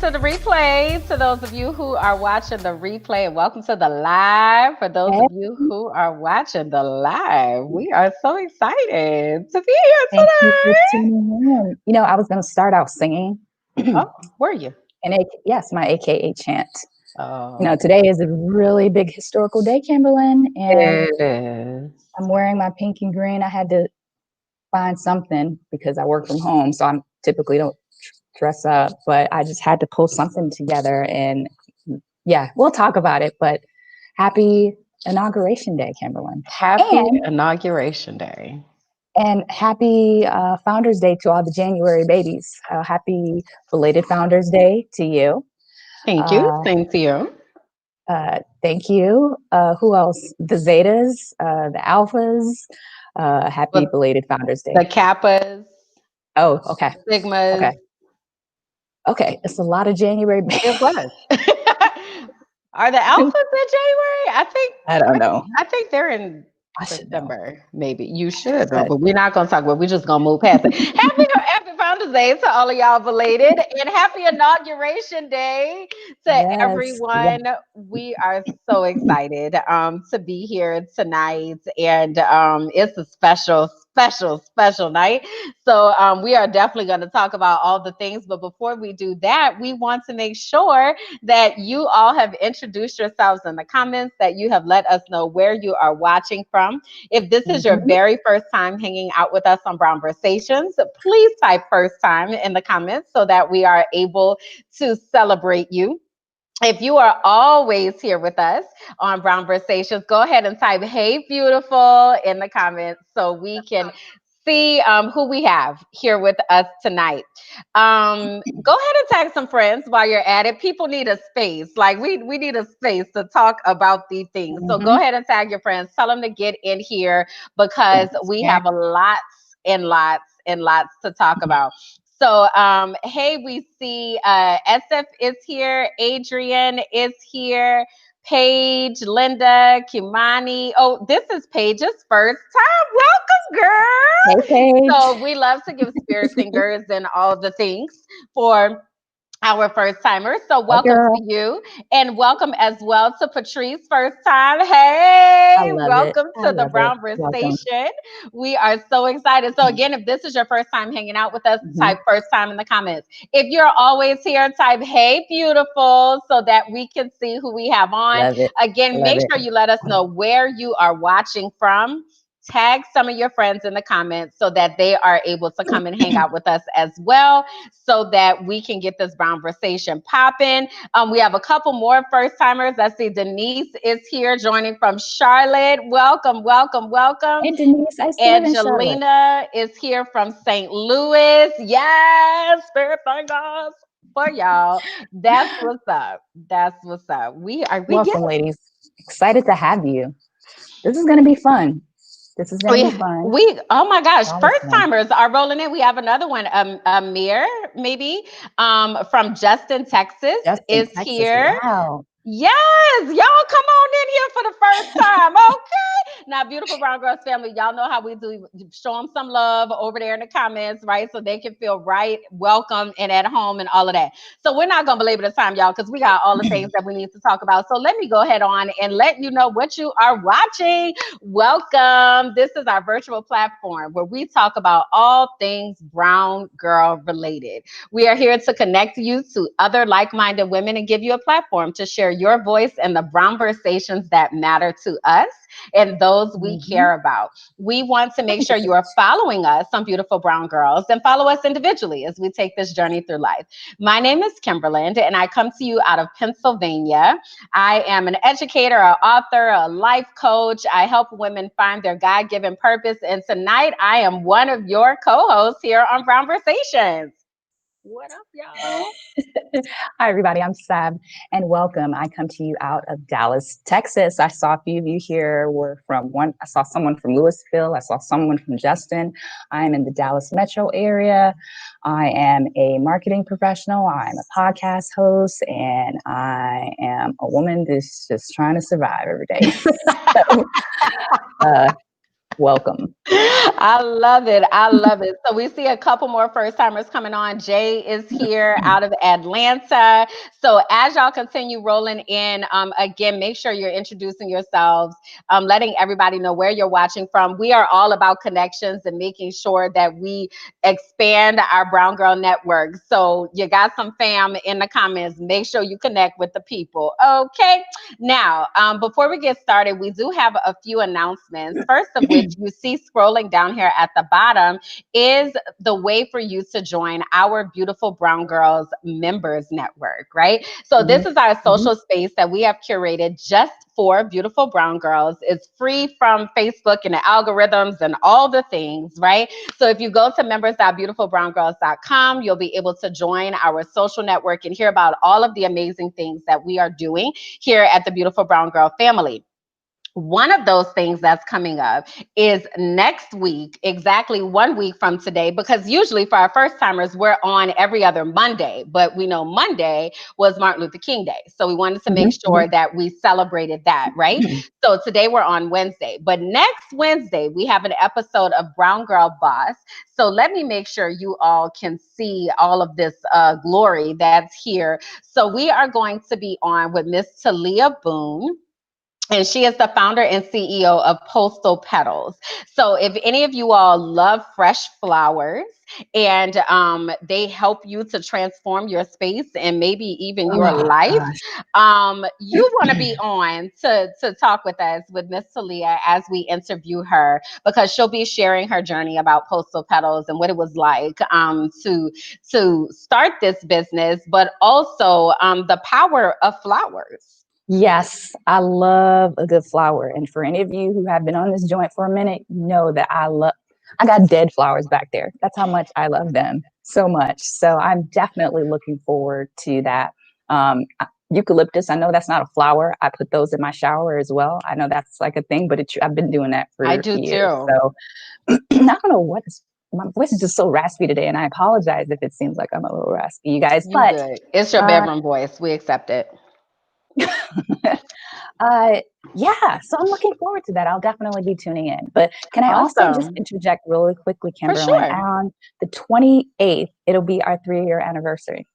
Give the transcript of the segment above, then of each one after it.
to the replay. To those of you who are watching the replay, and welcome to the live. For those Hey, of you who are watching the live, we are so excited to be here thank you for today. tuning in. I was going to start out singing, and Oh, were you? yes, my AKA chant. Oh, Today is a really big historical day, Kimberland, and it is. I'm wearing my pink and green. I had to find something because I work from home, so I'm typically don't dress up, but I just had to pull something together, and yeah, we'll talk about it. But happy inauguration day, Kimberland, Happy and Inauguration Day. happy Founders Day to all the January babies. Happy belated Founders Day to you. Thank you. Uh, Same to you. Thank you. Who else? The Zetas, the Alphas. Happy With belated Founders the Day. Kappas, Oh, okay. Sigmas. Okay. Okay. It's a lot of January. It was. Are the Alphas in January? I don't know. I think they're in I should know. December. Maybe you should know, But but we're not gonna talk about. We're just gonna move past it. Happy Founders Day to all of y'all belated, and happy Inauguration Day to yes. Yeah. everyone. We are so excited to be here tonight, and it's a special night. So we are definitely going to talk about all the things. But before we do that, we want to make sure that you all have introduced yourselves in the comments, that you have let us know where you are watching from. If this is your Mhm. very first time hanging out with us on Brown Conversations, please type first time in the comments so that we are able to celebrate you. If you are always here with us on Brown Conversations, go ahead and type "Hey Beautiful" in the comments so we can see who we have here with us tonight. Go ahead and tag some friends while you're at it. People need a space. Like we need a space to talk about these things. So go Mhm. ahead and tag your friends. Tell them to get in here because Yes. we Yeah. have lots and lots and lots to talk about. So, hey, we see SF is here, Adrian is here, Paige, Linda, Kimani. Oh, this is Paige's first time. Welcome, Hey, girl. Paige. So we love to give spirit fingers and all the things for our first timers. So Hey, welcome to girl. you, and welcome as well to Patrice, first time. I Hey, love it. welcome I to the love it. Brown Welcome. Conversation. We are so excited. So again, if this is your first time hanging out with us, Mhm. type first time in the comments. If you're always here, type "Hey beautiful" so that we can see who we have on. Love it. Again, Love make it. sure you let us know where you are watching from. Tag some of your friends in the comments so that they are able to come and hang out with us as well, so that we can get this brown conversation popping. We have a couple more first timers. I see Denise is here joining from Charlotte. Welcome, welcome, welcome. Hey, Denise. I used to live in Charlotte. Angelina is here from St. Louis. Yes, spirit fingers for y'all. That's what's up. That's what's up. We get Welcome, ladies. Excited to have you. This is going to be fun. This is going to be fun. we oh my gosh, Always first fun. timers are rolling in. We have another one, Amir, maybe, from Justin, Texas, Justin, is Texas. here. Wow. Yes, y'all come on in here for the first time. Okay. Now, beautiful Brown Girls family, y'all know how we do. Show them some love over there in the comments, right? So they can feel right, welcome, and at home and all of that. So we're not going to belabor the time, y'all, because we got all the things that we need to talk about. So let me go ahead on and let you know what you are watching. Welcome. This is our virtual platform where we talk about all things brown girl related. We are here to connect you to other like minded women and give you a platform to share your voice in the brown conversations that matter to us and those we Mhm. care about. We want to make sure you 100%. are following us on Beautiful Brown Girls, and follow us individually as we take this journey through life. My name is Kimberland, and I come to you out of Pennsylvania. I am an educator, an author, a life coach. I help women find their God given purpose. And tonight, I am one of your co hosts here on Brown Conversations. What up, y'all? Hi, everybody. I'm Sab, and welcome. I come to you out of Dallas, Texas. I saw a few of you here were from one. I saw someone from Louisville. I saw someone from Justin. I am in the Dallas metro area. I am a marketing professional. I'm a podcast host, and I am a woman that's just trying to survive every day. So, uh, Welcome. I love it. I love it. So we see a couple more first timers coming on. Jay is here out of Atlanta. So as y'all continue rolling in, again, make sure you're introducing yourselves, letting everybody know where you're watching from. We are all about connections and making sure that we expand our Brown Girl Network. So you got some fam in the comments. Make sure you connect with the people. Okay. Now, before we get started, we do have a few announcements. First of which, you see scrolling down here at the bottom is the way for you to join our Beautiful Brown Girls Members Network, right? So this is our social space that we have curated just for Beautiful Brown Girls. It's free from Facebook and the algorithms and all the things, right? So if you go to members.beautifulbrowngirls.com, you'll be able to join our social network and hear about all of the amazing things that we are doing here at the Beautiful Brown Girl family. One of those things that's coming up is next week, exactly 1 week from today, because usually for our first timers, we're on every other Monday, but we know Monday was Martin Luther King Day. So we wanted to make sure that we celebrated that, right? So today we're on Wednesday, but next Wednesday, we have an episode of Brown Girl Boss. So let me make sure you all can see all of this glory that's here. So we are going to be on with Miss Talia Boone. And she is the founder and CEO of Postal Petals. So if any of you all love fresh flowers and they help you to transform your space and maybe even your life, you want to be on to talk with us with Miss Talia as we interview her, because she'll be sharing her journey about Postal Petals and what it was like to start this business, but also the power of flowers. Yes, I love a good flower. And for any of you who have been on this joint for a minute, know that I got dead flowers back there. That's how much I love them so much. So I'm definitely looking forward to that. Eucalyptus, I know that's not a flower. I put those in my shower as well. I know that's like a thing, but I've been doing that for I do years. too. So I don't know my voice is just so raspy today, and I apologize if it seems like I'm a little raspy, you guys. But good. It's your bedroom voice. We accept it. Yeah, so I'm looking forward to that. I'll definitely be tuning in. But can I also just interject really quickly, Kimberland? For sure. On the 28th, it'll be our 3-year anniversary.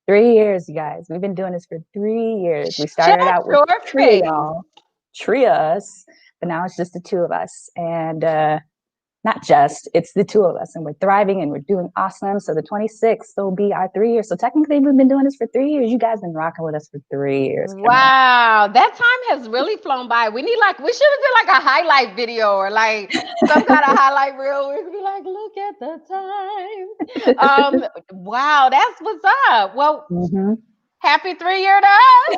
3 years, you guys. We've been doing this for 3 years. We started out with three of us, but now it's just the two of us. And not just, it's the two of us, and we're thriving and we're doing awesome. So the 26th will be our 3 years. So technically we've been doing this for 3 years. You guys been rocking with us for 3 years. Wow, that time has really flown by. We should have did like a highlight video or like some kind of highlight reel. We could be like, look at the time. Wow, that's what's up. Well, happy 3-year to us.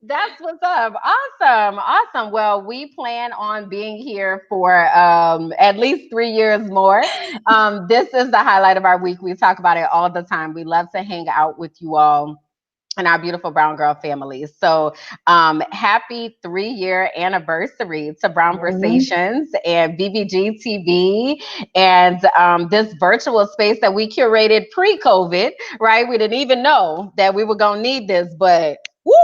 That's what's up. Awesome. Well, we plan on being here for at least 3 years more. This is the highlight of our week. We talk about it all the time. We love to hang out with you all and our beautiful Brown Girl family. So happy 3-year anniversary to Brown Conversations and BBG TV and this virtual space that we curated pre-COVID, right? We didn't even know that we were going to need this, but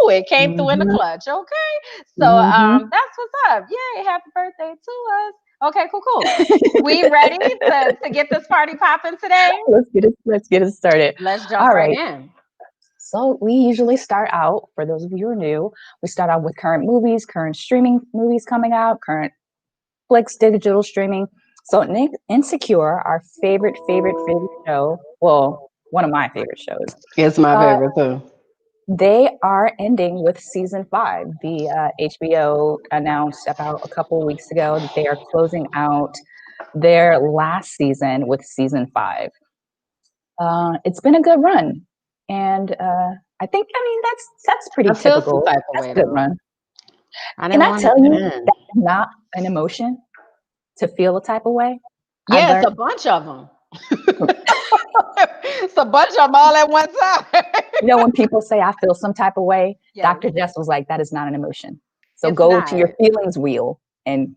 it came through in the clutch. Okay. So that's what's up. Yay. Happy birthday to us. Okay, cool. We ready to get this party popping today? Let's get it started. Let's jump right in. So we usually start out, for those of you who are new, we start out with current movies, current streaming movies coming out, current Netflix digital streaming. So Insecure, our favorite show, well, one of my favorite shows. It's my favorite too. They are ending with season 5. The HBO announced about a couple of weeks ago that they are closing out their last season with season 5. It's been a good run. And I mean, that's pretty typical. That's a good run. Can I tell you that's not an emotion to feel a type of way? Yeah, it's a bunch of them. It's a bunch of them all at one time. You know, when people say I feel some type of way, Dr. Jess was like, that is not an emotion. So go to your feelings wheel and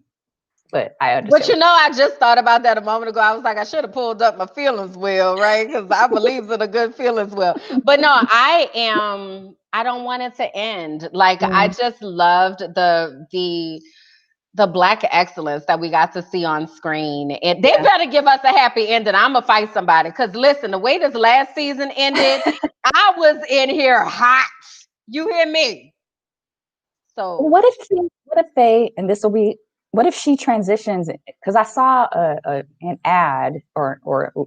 but I But understand. you know, I just thought about that a moment ago. I was like, I should have pulled up my feelings wheel, right? Because I believe in a good feelings wheel. But no, I don't want it to end. Like I Mm, just loved the black excellence that we got to see on screen. And they yeah. better give us a happy ending. I'm gonna fight somebody. Cause listen, the way this last season ended, I was in here hot. You hear me? So What if they, and this will be, what if she transitions? Because I saw an ad, or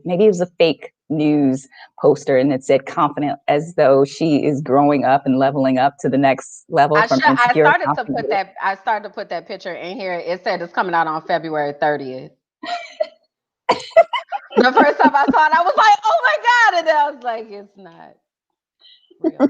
maybe it was a fake news poster, and it said confident, as though she is growing up and leveling up to the next level from insecure. I started to put that picture in here. It said it's coming out on February 30th. The first time I saw it, I was like, oh my God. And then I was like, it's not real.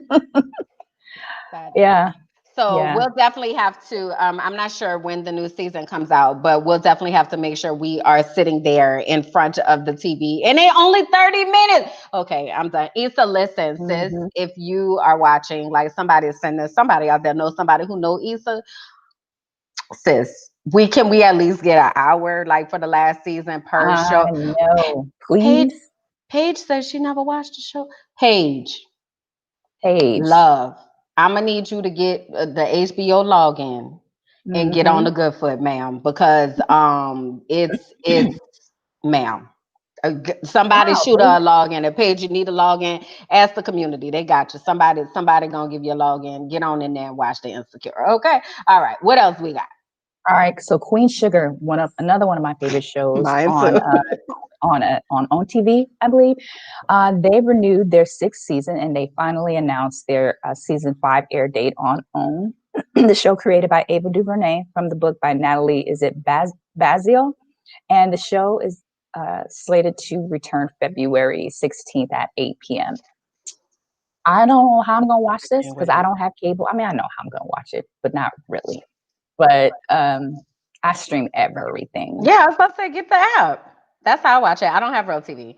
Sadly. Yeah, So yeah. we'll definitely have to. I'm not sure when the new season comes out, but we'll definitely have to make sure we are sitting there in front of the TV. And it only 30 minutes. Okay, I'm done. Issa, listen, sis, Hmm. if you are watching, like somebody is sending somebody out there knows somebody who know Issa, sis. We at least get an hour like for the last season per I show. know. Paige Please, Paige says she never watched the show. Paige, Paige. love. I'm gonna need you to get the HBO login and get on Hmm. the good foot, ma'am, because it's ma'am. Somebody Wow, shoot her a login. If Paige, you need a login, ask the community. They got you. Somebody gonna give you a login. Get on in there and watch the Insecure. Okay. All right. What else we got? all right, so Queen Sugar, another one of my favorite shows Mine on too. on TV, I believe. They renewed their sixth season, and they finally announced their season 5 air date on OWN. The show, created by Ava DuVernay from the book by Natalie, is it Bazil, and the show is slated to return February 16th at 8 p.m. I don't know how I'm gonna watch this Can't because I wait. don't have cable. I mean, I know how I'm gonna watch it, but not really. But I stream everything. Yeah, I was about to say get the app. That's how I watch it. I don't have real TV.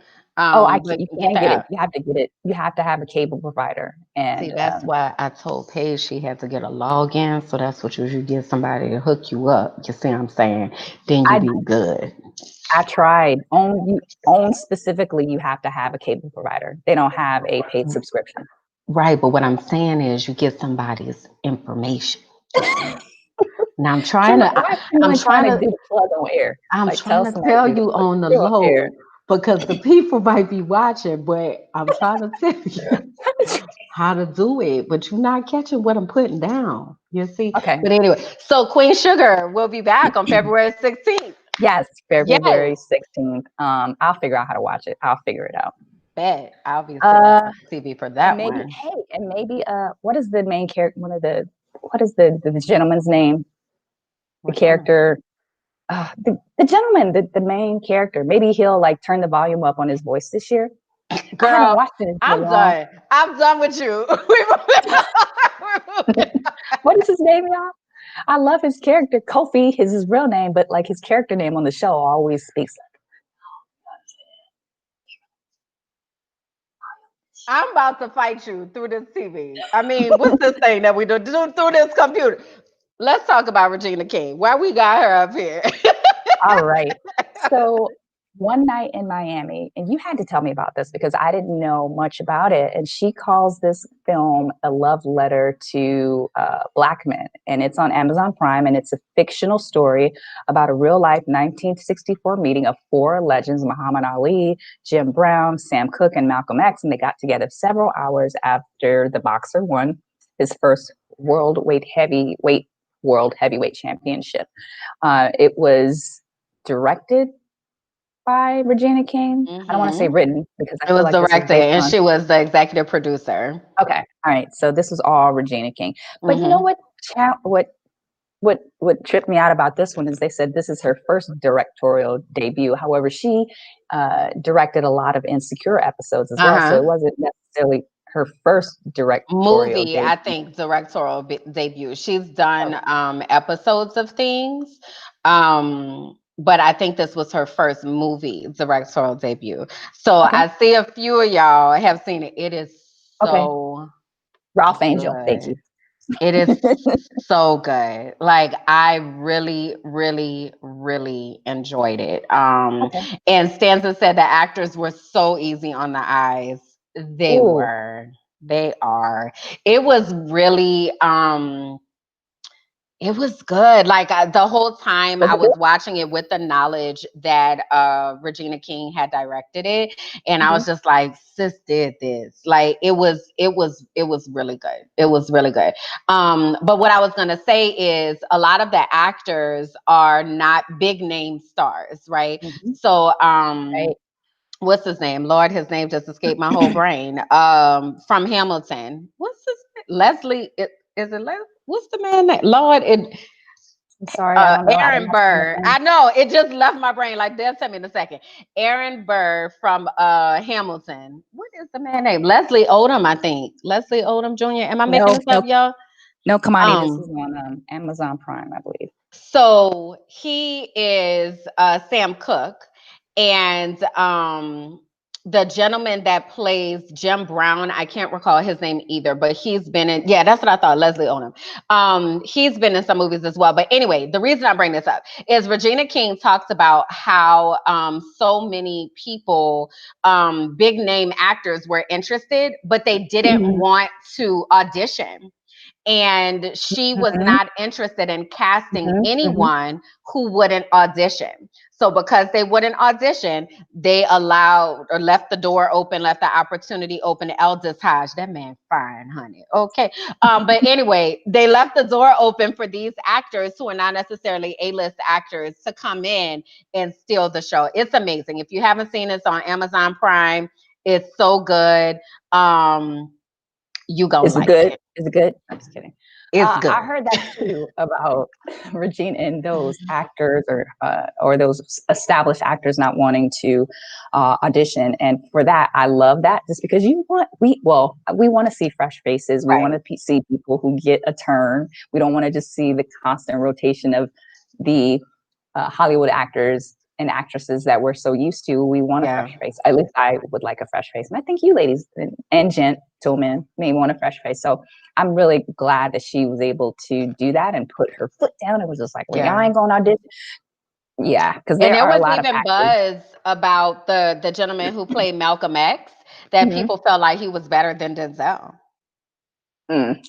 Oh, But you get the can't get it. app. You have to get it. You have to have a cable provider. See, And that's why I told Paige she had to get a login. So that's what you should get somebody to hook you up. You see what I'm saying? Then you I be good. I tried. Own specifically, you have to have a cable provider. They don't have a paid subscription. Right, but what I'm saying is you get somebody's information. Now Why is Kimberland trying to do the plug on air? I'm Like trying tell to somebody tell to do the you plug on the on air. low because the people might be watching, but I'm trying to tell you how to do it, but you're not catching what I'm putting down. You see? Okay. But anyway, so Queen Sugar will be back on February 16th. Yes, Yes. February 16th. I'll figure out how to watch it. I'll figure it out. Bet I'll be sitting in Uh, front of the TV for and that maybe, one. hey, and maybe, what is the main character? What is the gentleman's name? The Which one? character, the gentleman, the main character. Maybe he'll like turn the volume up on his voice this year. I haven't Girl, watched it in so I'm long. done. I'm done with you. We're moving What is his name, y'all? I love his character. Kofi is his real name, but like his character name on the show always speaks I'm about to fight you through this TV. I mean, what's this thing that we do through this computer? Let's talk about Regina King. Why we got her up here? all right. So one night in Miami, and you had to tell me about this because I didn't know much about it. And she calls this film a love letter to Black men. And it's on Amazon Prime. And it's a fictional story about a real life 1964 meeting of four legends: Muhammad Ali, Jim Brown, Sam Cooke, and Malcolm X. And they got together several hours after the boxer won his first world heavyweight championship. It was directed by Regina King. I don't want to say Hmm. written because I It feel was like this was directed, based and on. she was the executive producer. Okay, all right. So this was all Regina King. But you know Hmm. what? What tripped me out about this one is they said this is her first directorial debut. However, she directed a lot of Insecure episodes as Uh well, so it huh. wasn't necessarily her first directorial Movie, I debut. think directorial debut. She's done episodes of things, but I think this was her first movie directorial debut. So Okay, I see a few of y'all have seen it. It is okay. so Ralph Angel, thank good. you. It is so good. Like I really, really, really enjoyed it. Okay. And Stanza said the actors were so easy on the eyes. They Ooh, were. They are. It was really it was good. Like the whole time was I it good? was watching it with the knowledge that Regina King had directed it, and I Mhm, was just like, "Sis did this." Like it was really good. It was really good. But what I was gonna say is a lot of the actors are not big name stars, right? mhm. So Right. what's his name? Lord, his name just escaped my whole brain. From Hamilton. What's his name? Leslie? Is it Les? What's the man name? Lord, I'm sorry, I don't know. I didn't Aaron have to Burr. understand. I know it just left my brain. Like they'll tell me in a second. Aaron Burr from Hamilton. What is the man name? Leslie Odom, I think. Leslie Odom Jr. Am I making No, this no, up, y'all? no, Kamani, this is Um, on Amazon Prime, I believe. so he is Sam Cooke, and the gentleman that plays Jim Brown, I can't recall his name either, but he's been in, yeah, that's what I thought, Leslie Odom. He's been in some movies as well. But anyway, the reason I bring this up is Regina King talks about how so many people, big name actors, were interested, but they didn't Mhm, want to audition, and she was mhm, not interested in casting mhm, mhm. anyone who wouldn't audition. So because they wouldn't audition, they allowed or left the door open, left the opportunity open. Eldest Hodge, that man fine, honey. Okay. But anyway, they left the door open for these actors who are not necessarily A-list actors to come in and steal the show. It's amazing. If you haven't seen it, it's on Amazon Prime. It's so good. Um, you gonna Is it like good? it. Is it good? I'm just kidding. It's I good. heard that too about Regina and those actors or those established actors not wanting to audition. And for that, I love that just because we want to see fresh faces. We want Right. to see people who get a turn. We don't want to just see the constant rotation of the Hollywood actors and actresses that we're so used to. We want a Yeah. fresh face. At least I would like a fresh face. And I think you ladies and gentlemen may want a fresh face. So I'm really glad that she was able to do that and put her foot down. It was just like, well, y'all Yeah. ain't going to audition. Yeah, because And there there are a was lot of even actors. buzz about the gentleman who played Malcolm X, that Mhm. people felt like he was better than Denzel.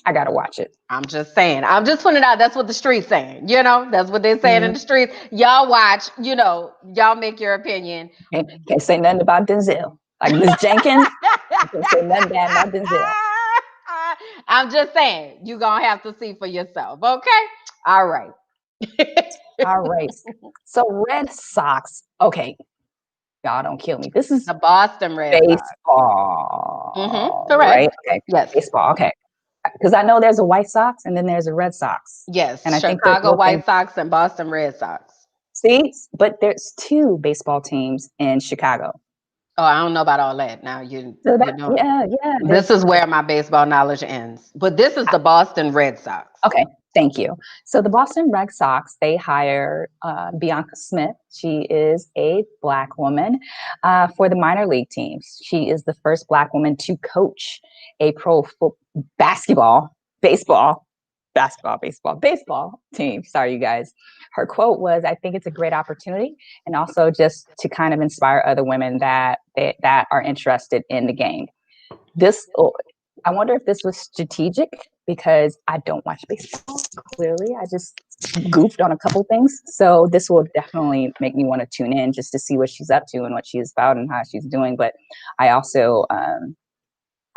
I got to watch it. I'm just saying. I'm just putting it out. That's what the streets saying. That's what they're saying in Mm, the streets. Y'all watch. Y'all make your opinion. can't say nothing about Denzel. Like Miss Jenkins, I can't say nothing bad about Denzel. I'm just saying. You're gonna have to see for yourself. Okay. All right. All right. So Red Sox. Okay, y'all don't kill me. This is The Boston Red Sox. baseball, right? Correct. Okay, Yes. baseball. Okay, because I know there's a White Sox and then there's a Red Sox, and Yes. I think they're Chicago both in White Sox and Boston Red Sox. states, but there's two baseball teams in Chicago. Oh, I don't know about all that. Now you So you that, know yeah, this is where my baseball knowledge ends. But this is the Boston Red Sox. okay, thank you. So the Boston Red Sox, they hire Bianca Smith. She is a Black woman for the minor league teams. She is the first Black woman to coach a basketball, baseball, baseball team. Sorry, you guys. Her quote was, "I think it's a great opportunity, and also just to kind of inspire other women that are interested in the game." This, I wonder if this was strategic because I don't watch baseball. Clearly, I just goofed on a couple things. So this will definitely make me want to tune in just to see what she's up to and what she's about and how she's doing. But I also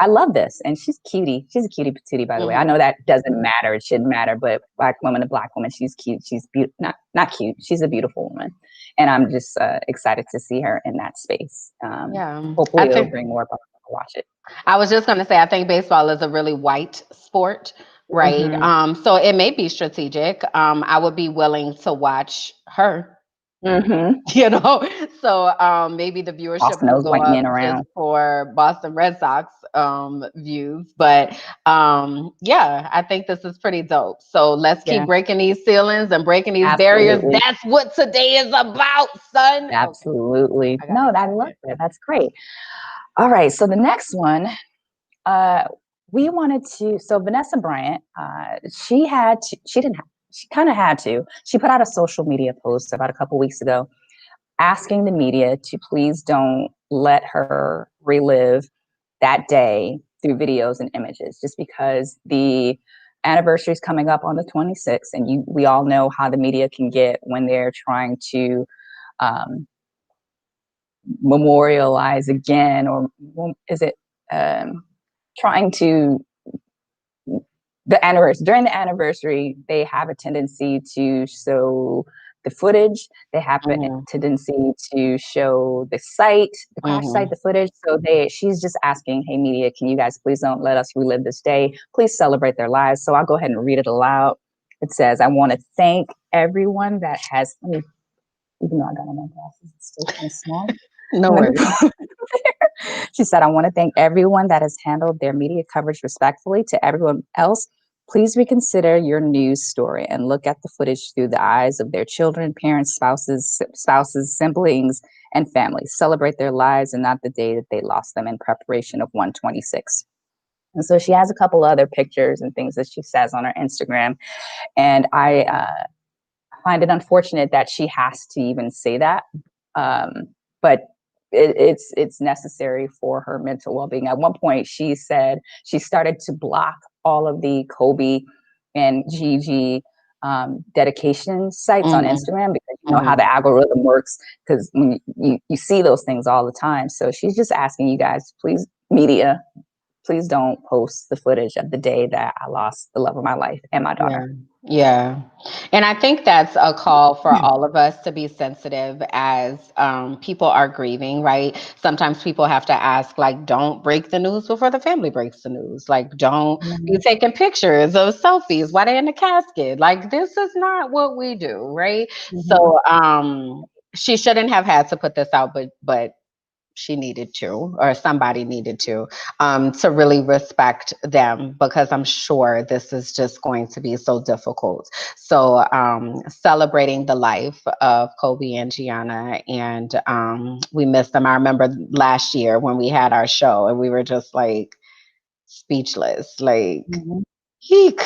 I love this, and she's cutie. She's a cutie patootie, by the way. I know Hmm. that doesn't matter; it shouldn't matter. But Black woman to Black woman, she's cute. She's beautiful. Not cute. She's a beautiful woman, and I'm just excited to see her in that space. Yeah. I Hopefully, it'll think bring more people to watch it. I was just gonna say I think baseball is a really white sport, right? Hmm. So it may be strategic. I would be willing to watch her. Hmm. you know so maybe the viewership Tossing will those go white up men just around. for Boston Red Sox views, but yeah, I think this is pretty dope. So let's keep Yeah, breaking these ceilings and breaking these barriers. absolutely. That's what today is about, son. Okay, Absolutely. I got No, I love excited. that. That's great. All right. So the next one, uh, we wanted to, so Vanessa Bryant, she had to, she didn't have, she kind of had to, she put out a social media post about a couple weeks ago asking the media to please don't let her relive that day through videos and images, just because the anniversary is coming up on the 26th, and we all know how the media can get when they're trying to um, memorialize again, or is it trying to the anniversary during the anniversary, they have a tendency to show the footage. They have a Mm-hmm. tendency to show the site, the crash Mm-hmm. site, the footage. So she's just asking, hey, media, can you guys please don't let us relive this day? Please celebrate their lives. So I'll go ahead and read it aloud. It says, I want to thank everyone that has, even though I got on my glasses, it's still kind of small. No worries. She said, I want to thank everyone that has handled their media coverage respectfully. To everyone else, please reconsider your news story and look at the footage through the eyes of their children, parents, spouses, siblings, and families. Celebrate their lives and not the day that they lost them in preparation of 126. And so she has a couple other pictures and things that she says on her Instagram. And I find it unfortunate that she has to even say that. But it's necessary for her mental well-being. At one point, she said she started to block all of the Kobe and Gigi dedication sites on Mm-hmm. Instagram, because you know Mm-hmm. how the algorithm works, because when you see those things all the time. So she's just asking you guys, please, media, please don't post the footage of the day that I lost the love of my life and my Yeah. daughter. Yeah. And I think that's a call for all of us to be sensitive as people are grieving, right? Sometimes people have to ask, like, don't break the news before the family breaks the news. Like, don't be Mhm. taking pictures of selfies while they're in the casket. Like, this is not what we do, right? Mhm. So she shouldn't have had to put this out, but she needed to, or somebody needed to really respect them, because I'm sure this is just going to be so difficult. So, celebrating the life of Kobe and Gianna, and we missed them. I remember last year when we had our show, and we were just like speechless, like, Mhm. eek.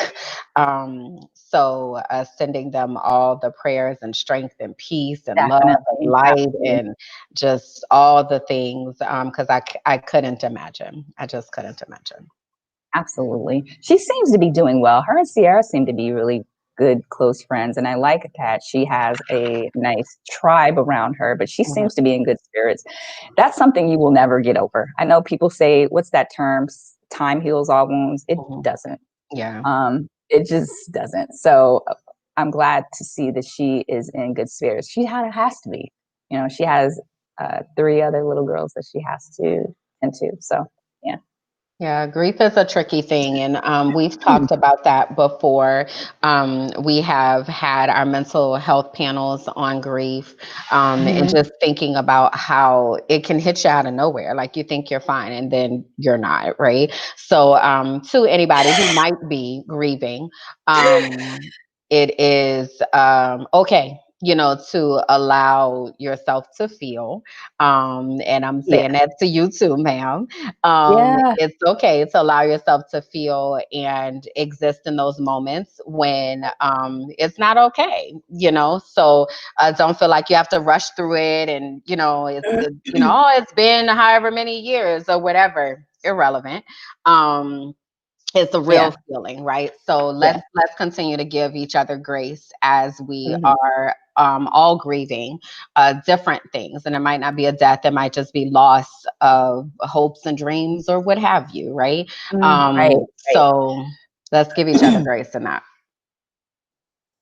So sending them all the prayers and strength and peace and love and Definitely, light absolutely. and just all the things. Because I couldn't imagine. I just couldn't imagine. Absolutely. She seems to be doing well. Her and Sierra seem to be really good, close friends. And I like that she has a nice tribe around her, but she Mhm, seems to be in good spirits. That's something you will never get over. I know people say, what's that term? Time heals all wounds. It mhm. doesn't. Yeah. It just doesn't. So I'm glad to see that she is in good spirits. Has to be. You know, she has 3 other little girls that she has to tend to. So, yeah. Yeah, grief is a tricky thing, and we've talked about that before. We have had our mental health panels on grief, and Mhm. just thinking about how it can hit you out of nowhere. Like, you think you're fine, and then you're not, right? So, to anybody who might be grieving, it is okay, to allow yourself to feel. And I'm Yeah. saying that to you too, ma'am. Yeah. It's okay to allow yourself to feel and exist in those moments when it's not okay. So don't feel like you have to rush through it, and oh, it's been however many years or whatever, irrelevant. It's a real Yeah. feeling, right? So Yeah. let's continue to give each other grace as we Mhm. are all grieving different things, and it might not be a death; it might just be loss of hopes and dreams or what have you, right? Right. Right. So let's give each other grace in that.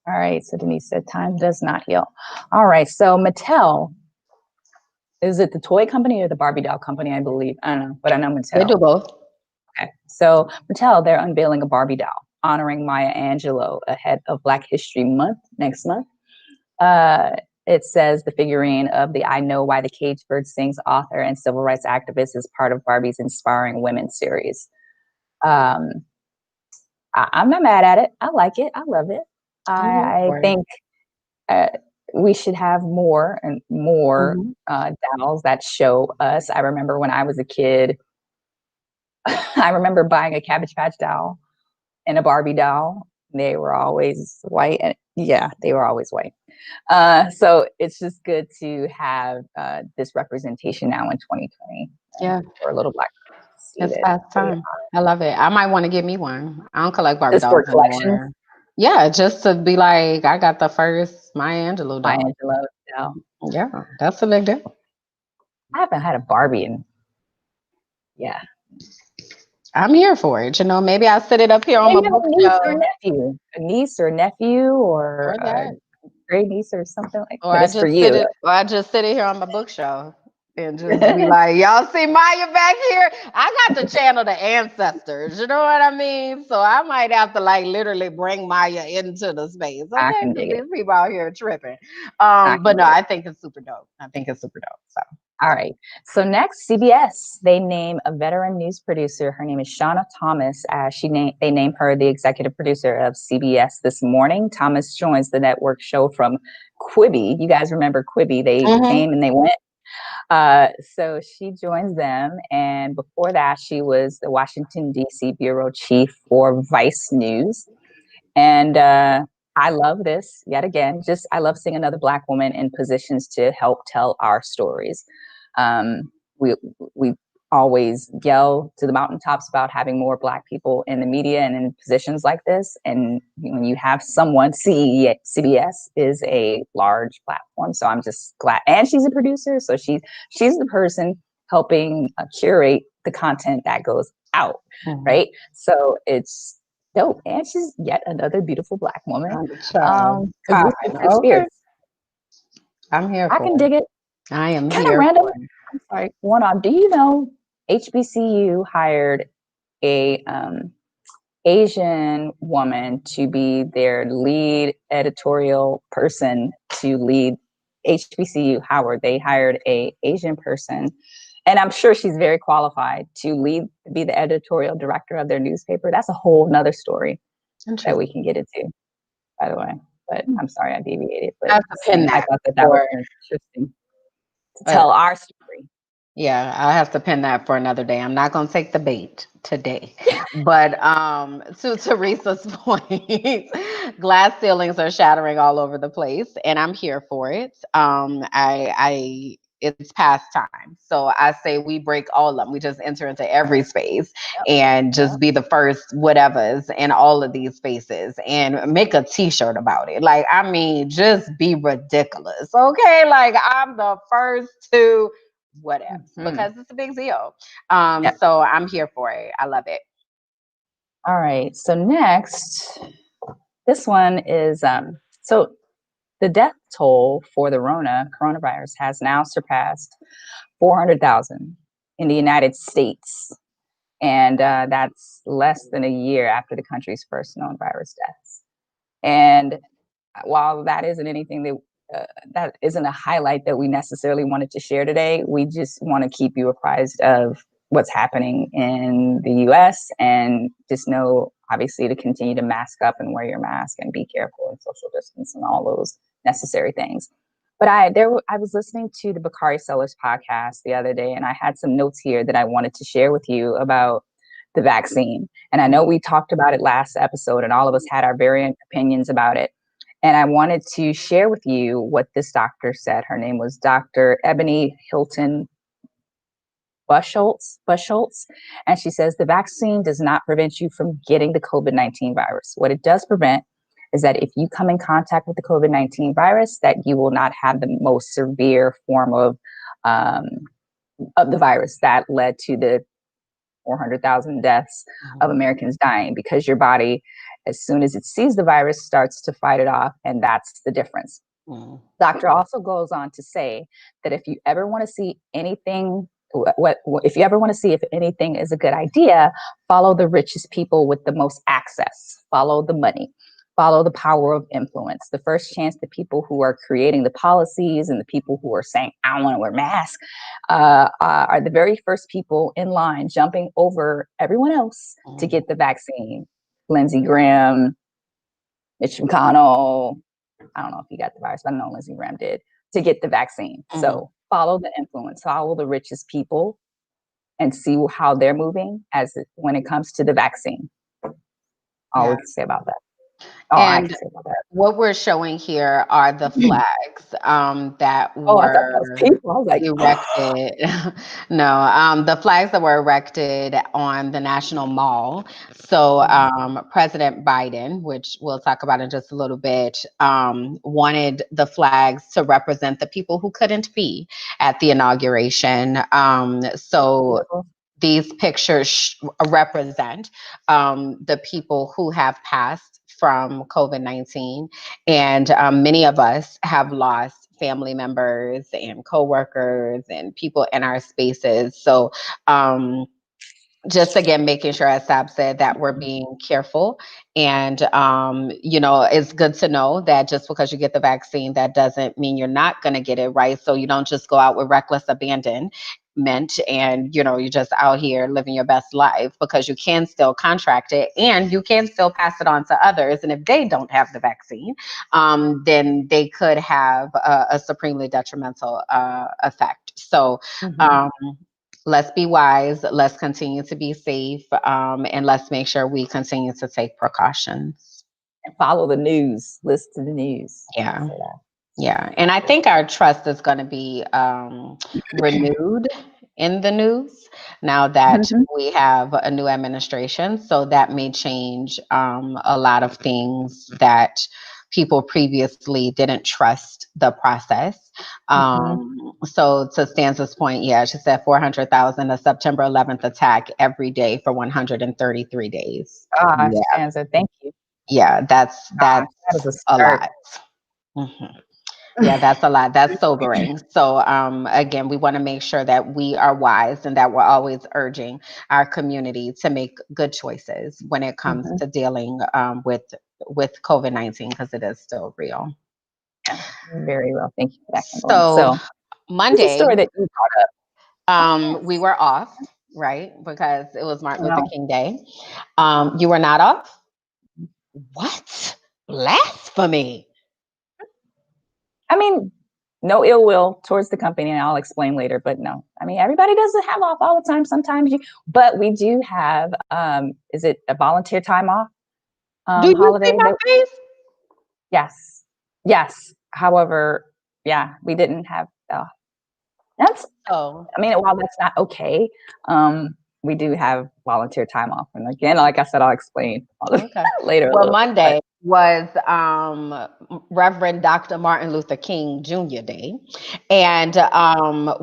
All right. So Denise said, time does not heal. All right. So Mattel, is it the toy company or the Barbie doll company? I believe. I don't know, but I know They Mattel. do both. Okay. So Mattel, they're unveiling a Barbie doll honoring Maya Angelou ahead of Black History Month next month. Uh, it says the figurine of the I Know Why the Caged Bird Sings author and civil rights activist is part of Barbie's Inspiring Women series. Um, I'm not mad at it. I like it. I love it. I'm here I for it. think uh, we should have more and more Mhm. dolls that show us. I remember when I was a kid, I remember buying a Cabbage Patch doll and a Barbie doll. They were always white. And yeah, they were always white. So it's just good to have this representation now in 2020 Yeah, for a little Black girl to see it's that past time. I love it. I might want to get me one. I don't collect Barbie just for dolls collections, anymore. Yeah, just to be like, I got the first Maya Angelou Maya doll. Angelou doll. Yeah, that's a big deal. I haven't had a Barbie in, yeah. I'm here for it. You know, maybe I'll sit it up here on my Maybe a bookshelf niece or nephew or or a that. great niece or something like. Or But I it's for just sit you. it or I just sit it here on my bookshelf and just be like, y'all see Maya back here? I got to channel the ancestors, you know what I mean? So I might have to like literally bring Maya into the space, I okay? can Because dig it. these people out here tripping. I But can no, dig it. I think it's super dope. I think it's super dope. So All right. So next, CBS, they name a veteran news producer. Her name is Shauna Thomas. They name her the executive producer of CBS This Morning. Thomas joins the network show from Quibi. You guys remember Quibi? They Mhm. came and they went. So she joins them, and before that, she was the Washington D.C. bureau chief for Vice News. And I love this yet again. Just I love seeing another Black woman in positions to help tell our stories. Um, we always yell to the mountaintops about having more Black people in the media and in positions like this. And when you have someone, CBS is a large platform, so I'm just glad. And she's a producer, so she's the person helping curate the content that goes out, Mhm. right? So it's dope. And she's yet another beautiful Black woman. I'm the child. Because we Fine. lift her Okay. spirits. I'm here I for can it. dig it. I am Kind of here random. for it. I'm sorry. One on. Do you know HBCU hired a Asian woman to be their lead editorial person to lead HBCU Howard? They hired a Asian person, and I'm sure she's very qualified to be the editorial director of their newspaper. That's a whole nother story that we Interesting. can get into, by the way. But I'm sorry I deviated. I But have to pin I that thought that was for interesting to uh, tell our story. yeah, I have to pin that for another day. I'm not gonna take the bait today. But to Teresa's point, glass ceilings are shattering all over the place, and I'm here for it. I it's past time. So I say we break all of them. We just enter into every space Yep. and Yep. just be the first whatevers in all of these spaces and make a t-shirt about it. Like, I mean, just be ridiculous. Okay. Like I'm the first to whatever Mhm. because it's a big deal. Yep. So I'm here for it. I love it. All right. So next, this one is so the death toll for the coronavirus has now surpassed 400,000 in the United States. And that's less than a year after the country's first known virus deaths. And while that isn't anything that isn't a highlight that we necessarily wanted to share today, we just want to keep you apprised of what's happening in the US and just know, obviously, to continue to mask up and wear your mask and be careful and social distance and all those necessary things. But I was listening to the Bakari Sellers podcast the other day, and I had some notes here that I wanted to share with you about the vaccine. And I know we talked about it last episode, and all of us had our variant opinions about it. And I wanted to share with you what this doctor said. Her name was Dr. Ebony Hilton Bushholtz. And she says the vaccine does not prevent you from getting the COVID-19 virus. What it does prevent is that if you come in contact with the COVID-19 virus, that you will not have the most severe form of the virus that led to the 400,000 deaths of Americans dying, because your body, as soon as it sees the virus, starts to fight it off. And that's the difference. Mm. Doctor also goes on to say that if you ever want to see anything, if you ever want to see if anything is a good idea, follow the richest people with the most access, follow the money, follow the power of influence. The first chance the people who are creating the policies and the people who are saying, I don't want to wear masks, are the very first people in line jumping over everyone else to get the vaccine. Lindsey Graham, Mitch McConnell, I don't know if he got the virus, but I know Lindsey Graham did, to get the vaccine. Mm. So follow the influence, follow the richest people, and see how they're moving when it comes to the vaccine. All Yeah. we can say about that. All I And can say about that. what we're showing here are the flags that Oh, I thought that was were people. I was like, erected. No, the flags that were erected on the National Mall. So President Biden, which we'll talk about in just a little bit, wanted the flags to represent the people who couldn't be at the inauguration. So beautiful. these pictures represent the people who have passed from COVID-19. And many of us have lost family members and coworkers and people in our spaces. So just again, making sure, as Sab said, that we're being careful. And, it's good to know that just because you get the vaccine, that doesn't mean you're not going to get it, right? So you don't just go out with reckless abandonment and, you're just out here living your best life, because you can still contract it and you can still pass it on to others. And if they don't have the vaccine, then they could have a supremely detrimental effect. So, Mhm. um, let's be wise, let's continue to be safe, and let's make sure we continue to take precautions. And follow the news. Listen to the news. Yeah. Say that. Yeah. And I think our trust is going to be renewed in the news now that Mhm. we have a new administration. So that may change a lot of things that people previously didn't trust the process. Mhm. So to Stanza's point, yeah, she said 400,000, a September 11th attack every day for 133 days. Gosh, Yeah. Stanza, thank you. Yeah. That's Gosh, that is a a start. lot. Mhm. Yeah, that's a lot. That's sobering. So, again, we want to make sure that we are wise and that we're always urging our community to make good choices when it comes Mhm. to dealing with COVID-19, because it is still real. Yeah, very well. Thank you for that, Kimberland. So So, what's the Monday, story that you brought up? Oh, we yes. were off, right? Because it was Martin Luther No, King Day. You were not off? What? Blasphemy. I mean, no ill will towards the company, and I'll explain later. But no, I mean, everybody doesn't have off all the time. Sometimes but we do have. Is it a volunteer time off Do you see holiday? my face? Yes, yes. However, yeah, we didn't have. That's. So, I mean, while that's not okay, we do have volunteer time off, and again, like I said, I'll explain okay. later a Well, little bit. But Monday was Reverend Dr. Martin Luther King Jr. Day. And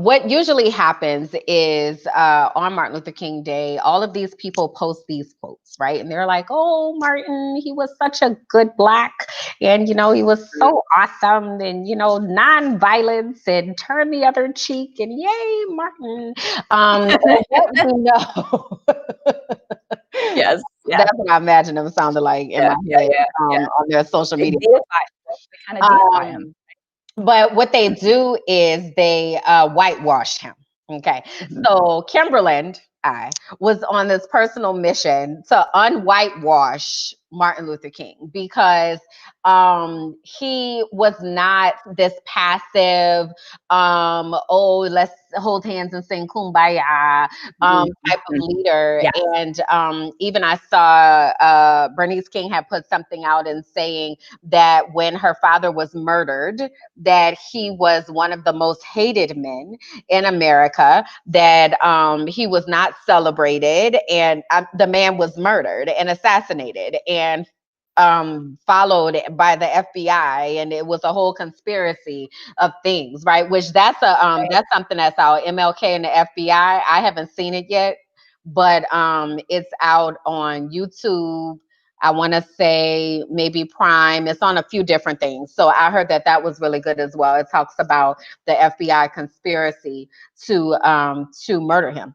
what usually happens is on Martin Luther King Day, all of these people post these quotes, right? And they're like, oh, Martin, he was such a good Black. And, he was so awesome. And, nonviolence and turn the other cheek. And yay, Martin. And what we know. yes, yes, That's what I imagine them sounding like in yeah, my yeah, head yeah, yeah. on their social They media. deify him. They kind of deify him. Um, but what they do is they whitewash him. Okay. Mhm. So Kimberland, I was on this personal mission to unwhitewash Martin Luther King, because he was not this passive, let's hold hands and sing kumbaya type of Mhm. leader. Yeah. And even I saw Bernice King had put something out and saying that when her father was murdered, that he was one of the most hated men in America, that he was not celebrated, and the man was murdered and assassinated and followed by the FBI, and it was a whole conspiracy of things, right? Which that's something that's out. MLK and the FBI. I haven't seen it yet, but it's out on YouTube. I want to say maybe Prime. It's on a few different things. So I heard that was really good as well. It talks about the FBI conspiracy to murder him.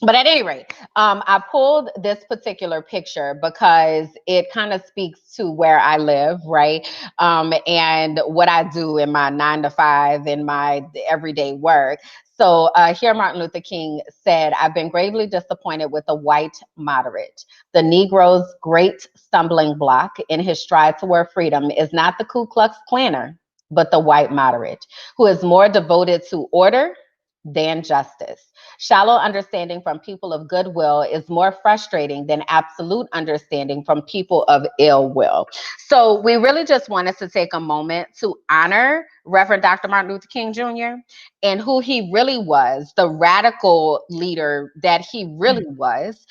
But at any rate, I pulled this particular picture because it kind of speaks to where I live, right? And what I do in my 9 to 5 in my everyday work. So here, Martin Luther King said, I've been gravely disappointed with the white moderate. The Negro's great stumbling block in his stride toward freedom is not the Ku Klux Klanner, but the white moderate, who is more devoted to order than justice. Shallow understanding from people of goodwill is more frustrating than absolute understanding from people of ill will. So we really just wanted to take a moment to honor Reverend Dr. Martin Luther King Jr. and who he really was, the radical leader that he really was.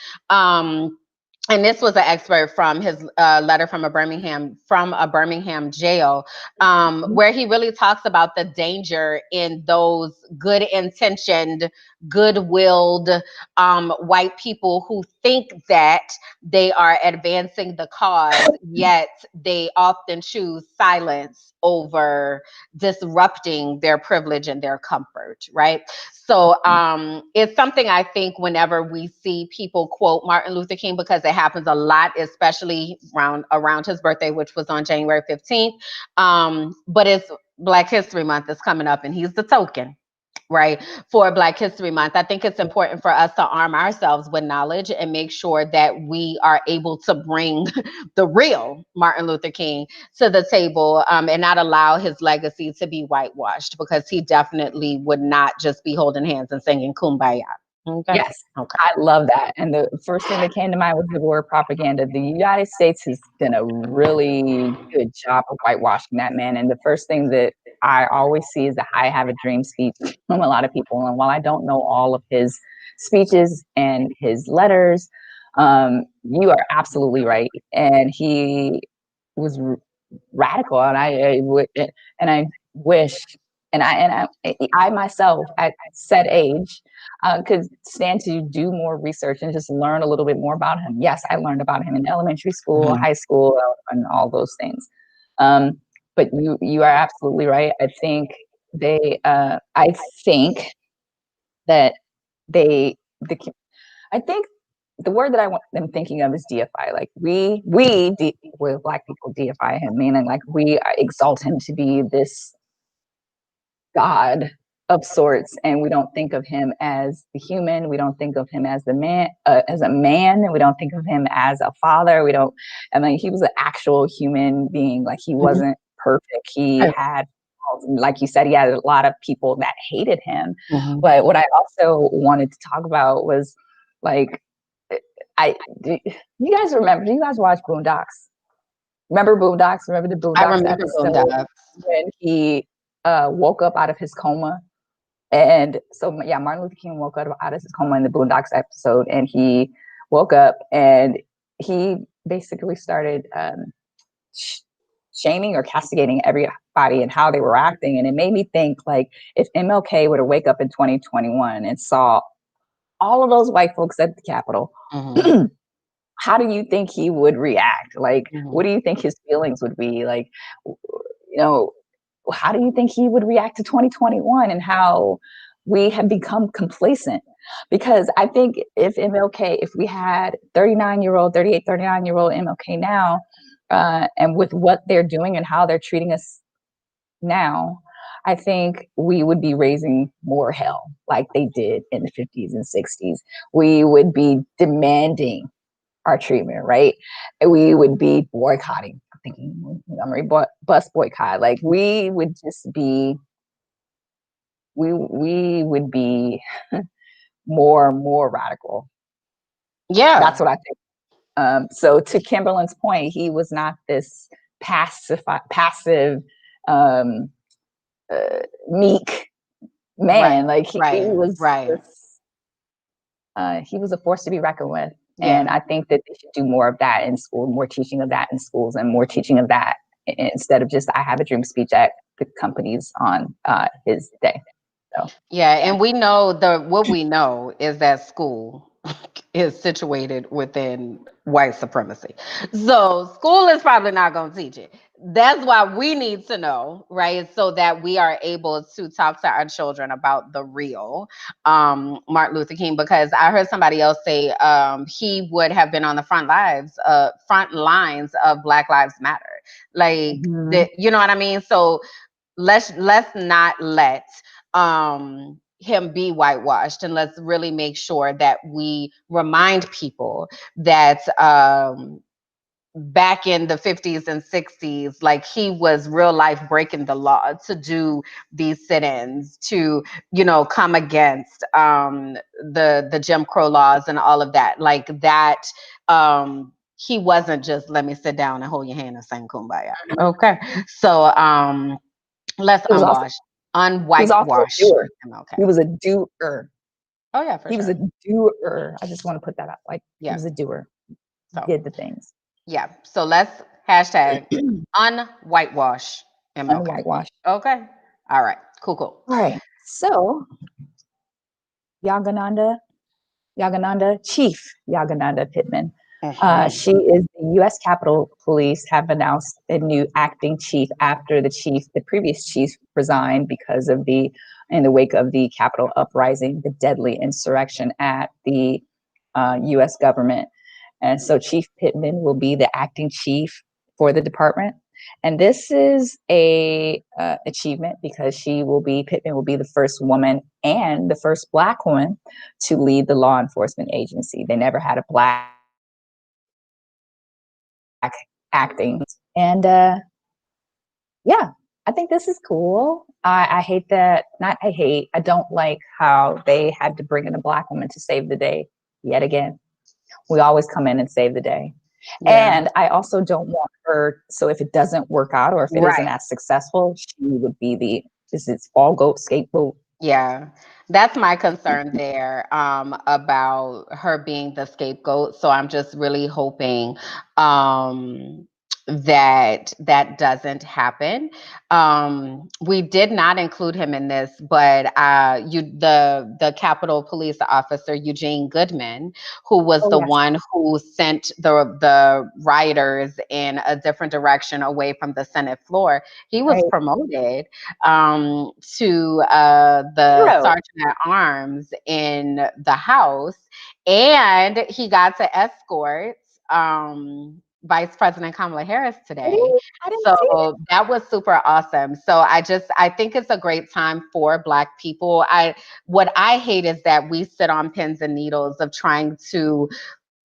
And this was an expert from his letter from a Birmingham jail, where he really talks about the danger in those good intentioned, good willed white people who think that they are advancing the cause, yet they often choose silence over disrupting their privilege and their comfort, right? So it's something I think whenever we see people quote Martin Luther King, because it happens a lot, especially around his birthday, which was on January 15th. But it's Black History Month is coming up, and he's the token, right, for Black History Month. I think it's important for us to arm ourselves with knowledge and make sure that we are able to bring the real Martin Luther King to the table, and not allow his legacy to be whitewashed, because he definitely would not just be holding hands and singing Kumbaya. Okay. Yes, Okay. I love that. And the first thing that came to mind was the word propaganda. The United States has done a really good job of whitewashing that man. And the first thing that I always see is the I Have a Dream speech from a lot of people. And while I don't know all of his speeches and his letters, you are absolutely right. And he was radical. And I wish, I myself at said age could stand to do more research and just learn a little bit more about him. Yes, I learned about him in elementary school, high school, and all those things. But you are absolutely right. I think that they the I think the word that I'm thinking of is deify. Like with Black people deify him, meaning like we exalt him to be this God of sorts, and we don't think of him as the human. We don't think of him as the man, as a man, and we don't think of him as a father. We don't. I mean, he was an actual human being. Like he wasn't perfect. He had, like you said, he had a lot of people that hated him. But what I also wanted to talk about was like, you guys remember? Do you guys watch Boondocks? Remember Boondocks? Remember the I Boondocks remember episode when he woke up out of his coma? And so, yeah, Martin Luther King woke up out of his coma in the Boondocks episode, and he woke up and he basically started shaming or castigating everybody and how they were acting. And it made me think, like, if MLK were to wake up in 2021 and saw all of those white folks at the Capitol, how do you think he would react? Like, what do you think his feelings would be? Like, how do you think he would react to 2021 and how we have become complacent? Because I think if we had 38, 39-year-old MLK now, and with what they're doing and how they're treating us now, I think we would be raising more hell like they did in the 50s and 60s. We would be demanding our treatment, right? And we would be boycotting. I'm thinking Montgomery bus boycott. Like we would be more radical. Yeah, that's what I think. So to Kimberland's point, he was not this passive, meek man. Like he was he was a force to be reckoned with. And I think that they should do more of that in school, more teaching of that in schools, and more teaching of that instead of just I Have a Dream speech at the companies on his day. So yeah, and we know what we know is that school is situated within white supremacy. So school is probably not going to teach it. That's why we need to know, right? So that we are able to talk to our children about the real Martin Luther King. Because I heard somebody else say he would have been on the front lines of Black Lives Matter. Like, you know what I mean? So let's not let him be whitewashed, and let's really make sure that we remind people that back in the 50s and 60s, like he was real life breaking the law to do these sit-ins, to, you know, come against the Jim Crow laws and all of that. Like that, he wasn't just let me sit down and hold your hand and sing kumbaya. Okay. So let's He was also he was also a unwhitewash doer. MLK. He was a doer. Oh yeah, for He was sure. a doer. I just want to put that out. Like he Yeah. was a doer. He So did the things. yeah. So let's hashtag unwhitewash MLK. Unwhitewash. Okay. All right. Cool, cool. All right. So Yagananda, Chief Yagananda Pittman. Mhm. She is the U.S. Capitol Police have announced a new acting chief after the previous chief resigned because of in the wake of the Capitol uprising, the deadly insurrection at the U.S. government. And so Chief Pittman will be the acting chief for the department. And this is a achievement because Pittman will be the first woman and the first Black woman to lead the law enforcement agency. They never had a Black acting. And yeah, I think this is cool. I hate that, not I hate, I don't like how they had to bring in a Black woman to save the day yet again. We always come in and save the day. Yeah. And I also don't want her, so if it doesn't work out or if it isn't Right. as successful, she would be this is fall goat, scapegoat. Yeah, that's my concern there, about her being the scapegoat. So I'm just really hoping that that doesn't happen. We did not include him in this, but the Capitol Police officer Eugene Goodman, who was Oh the yes, one who sent the rioters in a different direction away from the Senate floor, he was right. promoted to the Hero. sergeant at arms in the House, and he got to escort Vice President Kamala Harris today. Really? I didn't see So that was super awesome. So I think it's a great time for Black people. What I hate is that we sit on pins and needles of trying to,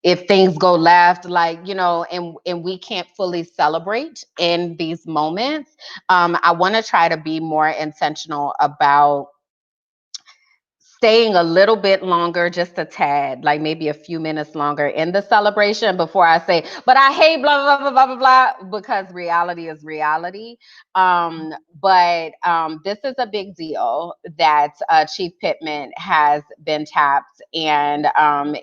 if things go left, like, you know, and we can't fully celebrate in these moments. I want to try to be more intentional about staying a little bit longer, just a tad, like maybe a few minutes longer in the celebration before I say, but I hate blah, blah, blah, blah, blah, blah, because reality is reality. But this is a big deal that Chief Pittman has been tapped, and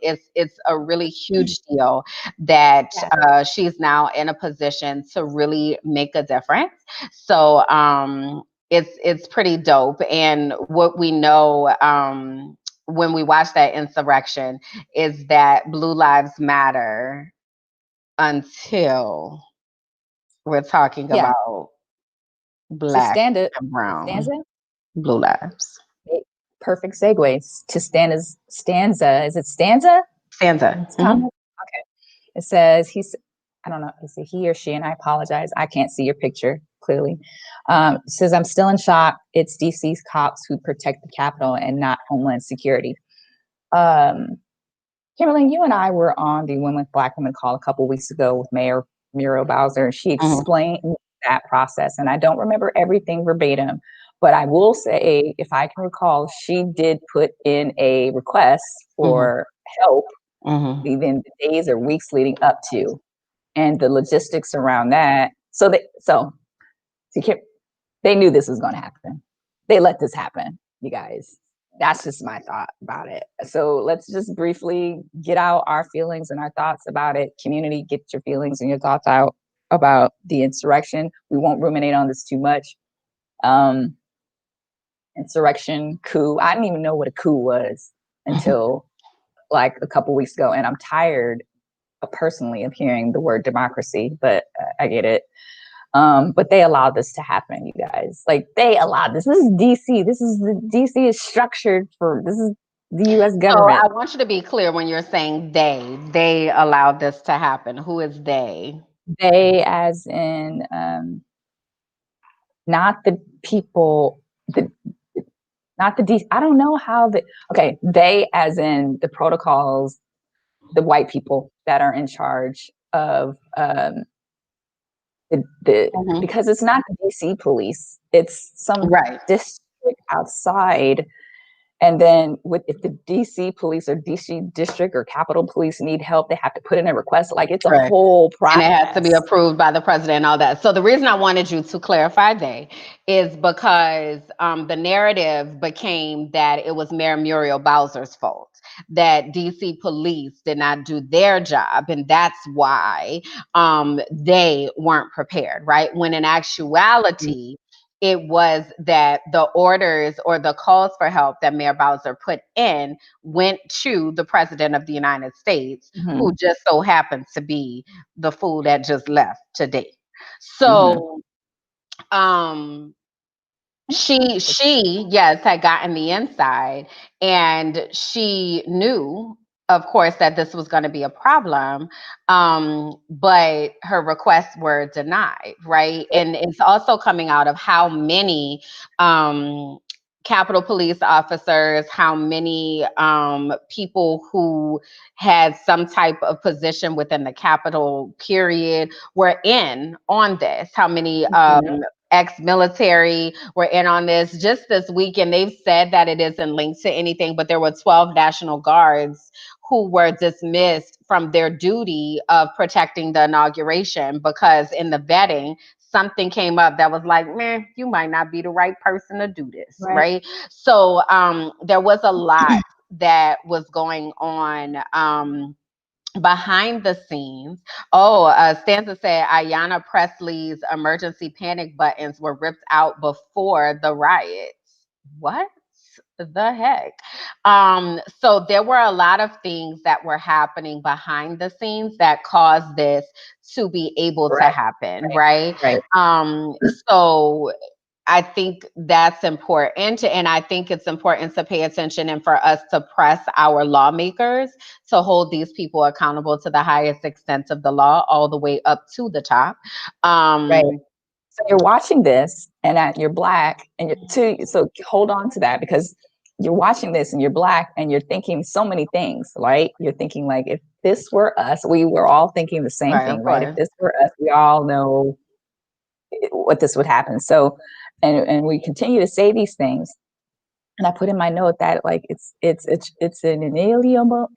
it's a really huge deal that it. she's now in a position to really make a difference. So it's pretty dope. And what we know, when we watch that insurrection, is that Blue Lives Matter until we're talking Yeah. about To Black stand it, and stanza. brown. Blue lives. Perfect segues to stanza. Is it stanza? Stanza. It's comment. Okay. It says I don't know, is it he or she? And I apologize. I can't see your picture clearly. It says, I'm still in shock. It's DC's cops who protect the Capitol and not Homeland Security. Kimberly, you and I were on the Black Women Call a couple weeks ago with Mayor Muriel Bowser, and she Mhm. explained that process. And I don't remember everything verbatim, but I will say, if I can recall, she did put in a request Mhm. for help Mhm. even the days or weeks leading up to, and the logistics around that. They knew this was going to happen. They let this happen, you guys. That's just my thought about it. So let's just briefly get out our feelings and our thoughts about it. Community, get your feelings and your thoughts out about the insurrection. We won't ruminate on this too much. Um, Insurrection, coup. I didn't even know what a coup was until like a couple weeks ago, and I'm tired personally of hearing the word democracy, but I get it. But they allowed this to happen, you guys. Like they allowed this. This is DC. DC is structured for this is the US So government. I want you to be clear when you're saying they allowed this to happen. Who is they? They as in not the people, the not the DC. I don't know how they as in the protocols, the white people that are in charge of Mhm. because it's not the DC police, it's some Right. district outside. And then if the DC police or DC district or Capitol Police need help, they have to put in a request. Like it's a Right. whole And it has to be process. approved by the president and all that. So the reason I wanted you to clarify that is because the narrative became that it was Mayor Muriel Bowser's fault, that DC police did not do their job, and that's why they weren't prepared, right? When in actuality, it was that the orders or the calls for help that Mayor Bowser put in went to the president of the United States, Mm-hmm. who just so happens to be the fool that just left today. Mm-hmm. So um she yes had gotten the inside, and she knew, of course, that this was going to be a problem, but her requests were denied, right? And it's also coming out of how many um Capitol Police officers, how many people who had some type of position within the Capitol period were in on this, how many Mm-hmm. ex-military were in on this. Just this weekend, they've said that it isn't linked to anything, but there were 12 National Guards who were dismissed from their duty of protecting the inauguration because in the vetting, something came up that was like, man, you might not be the right person to do this, Right. right? So there was a lot that was going on behind the scenes. Oh, Stanza said Ayanna Presley's emergency panic buttons were ripped out before the riots. What the heck? So there were a lot of things that were happening behind the scenes that caused this to be able to Right. happen, right? Right. So I think that's important. And I think it's important to pay attention and for us to press our lawmakers to hold these people accountable to the highest extent of the law, all the way up to the top. Right. Um, So you're watching this and that you're black and so hold on to that, because you're watching this and you're black and you're thinking so many things, right? You're thinking like, if this were us, we were all thinking the same right, of thing, right? If course. this were us, we all know what this would happen. So, and we continue to say these things. And I put in my note that like it's an inalienable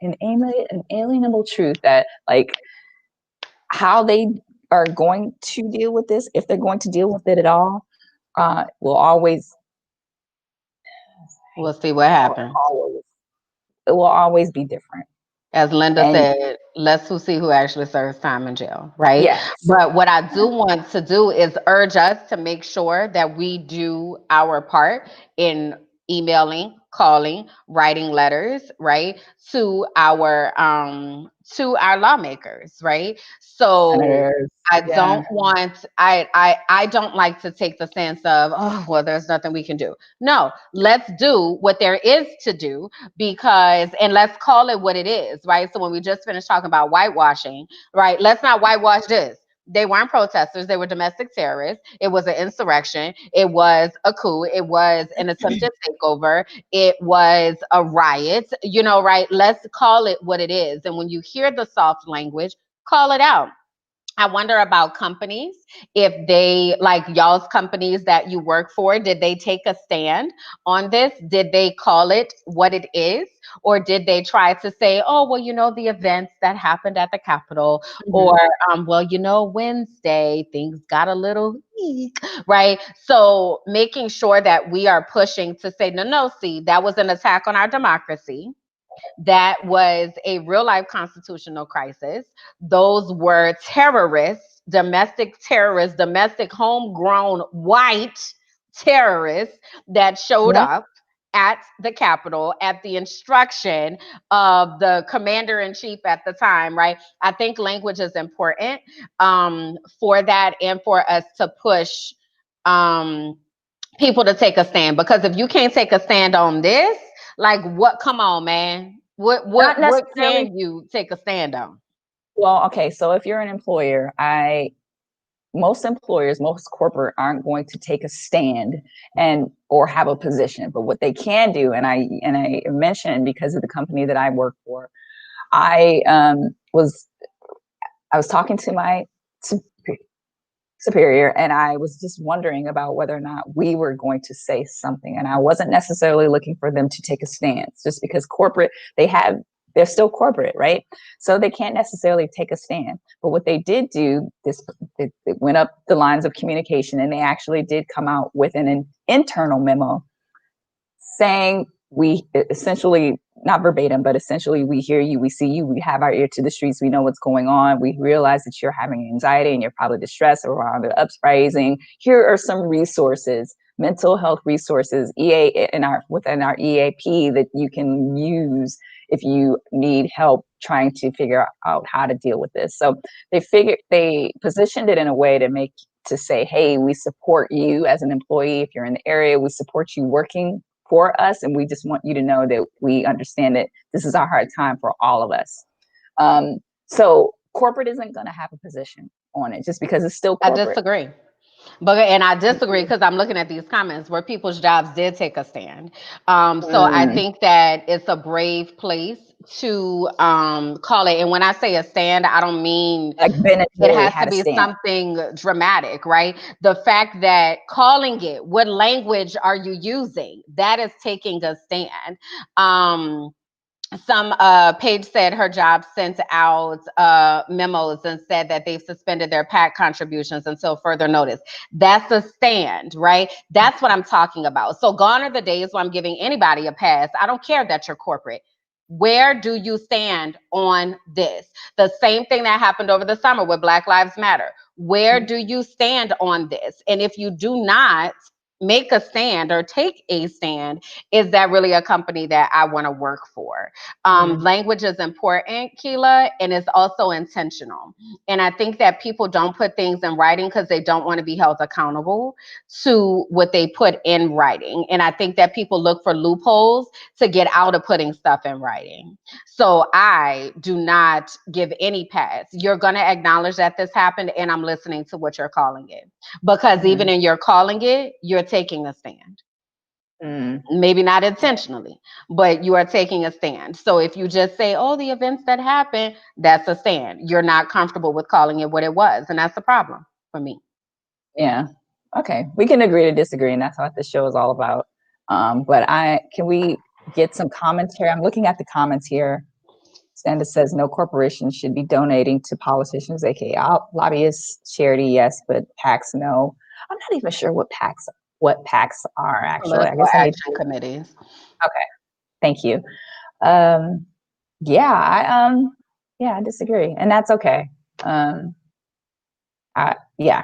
truth that like how they are going to deal with this, if they're going to deal with it at all, will always, We'll see what happens. always, it will always be different. As Linda And said, let's see who actually serves time in jail, right? yes, But what I do want to do is urge us to make sure that we do our part in emailing, calling, writing letters, right, to our lawmakers, right? So senators, I yeah, don't want I don't like to take the stance of, oh, well, there's nothing we can do. No, let's do what there is to do, because, and let's call it what it is, right? So when we just finished talking about whitewashing, right? Let's not whitewash this. They weren't protesters, they were domestic terrorists. It was an insurrection, it was a coup, it was an attempted takeover, it was a riot, right? Let's call it what it is. And when you hear the soft language, call it out. I wonder about companies, if they, like y'all's companies that you work for, did they take a stand on this? Did they call it what it is? Or did they try to say, oh, well, the events that happened at the Capitol, mm-hmm. or, well, Wednesday, things got a little weak, right? So making sure that we are pushing to say, no, no, see, that was an attack on our democracy. That was a real life constitutional crisis. Those were terrorists, domestic homegrown white terrorists that showed Yeah, up at the Capitol at the instruction of the commander in chief at the time, right? I think language is important for that, and for us to push um, people to take a stand, because if you can't take a stand on this, like, what, come on, man, what not what what necessarily. can you take a stand on? Well, okay, so if you're an employer, most employers, most corporate aren't going to take a stand and or have a position, but what they can do, and I mentioned, because of the company that I work for, I was I was talking to my superior, and I was just wondering about whether or not we were going to say something. And I wasn't necessarily looking for them to take a stance, just because corporate, they're still corporate, right? So they can't necessarily take a stand. But what they did do, it went up the lines of communication, and they actually did come out with an internal memo saying, we essentially, not verbatim, but essentially, we hear you, we see you, we have our ear to the streets, we know what's going on, we realize that you're having anxiety and you're probably distressed around the uprising. Here are some resources, mental health resources, within our EAP that you can use if you need help trying to figure out how to deal with this. So they positioned it in a way to say, hey, we support you as an employee. If you're in the area, we support you working for us, and we just want you to know that we understand that this is a hard time for all of us. So corporate isn't going to have a position on it just because it's still corporate. I disagree. And I disagree because I'm looking at these comments where people's jobs did take a stand. So I think that it's a brave place to call it. And when I say a stand, I don't mean like Ben and it Jerry has had to a be stand. something dramatic, right? The fact that calling it, what language are you using? That is taking a stand. Some Paige said her job sent out memos and said that they've suspended their PAC contributions until further notice. That's a stand, right? That's what I'm talking about. So gone are the days where I'm giving anybody a pass. I don't care that you're corporate. Where do you stand on this? The same thing that happened over the summer with Black Lives Matter. Where do you stand on this? And if you do not make a stand or take a stand, is that really a company that I want to work for? Language is important, Keela, and it's also intentional. And I think that people don't put things in writing because they don't want to be held accountable to what they put in writing. And I think that people look for loopholes to get out of putting stuff in writing. So I do not give any pass. You're going to acknowledge that this happened, and I'm listening to what you're calling it. Because even in your calling it, you're taking a stand. Maybe not intentionally, but you are taking a stand. So if you just say, oh, the events that happened, that's a stand. You're not comfortable with calling it what it was. And that's the problem for me. Yeah. Okay. We can agree to disagree. And that's what this show is all about. But can we get some commentary? I'm looking at the comments here. Standa says no corporation should be donating to politicians, aka lobbyists, charity, yes, but PACs, no. I'm not even sure what PACs are actually. I guess I need action committees. Okay. Thank you. Yeah, I disagree. And that's okay. Yeah.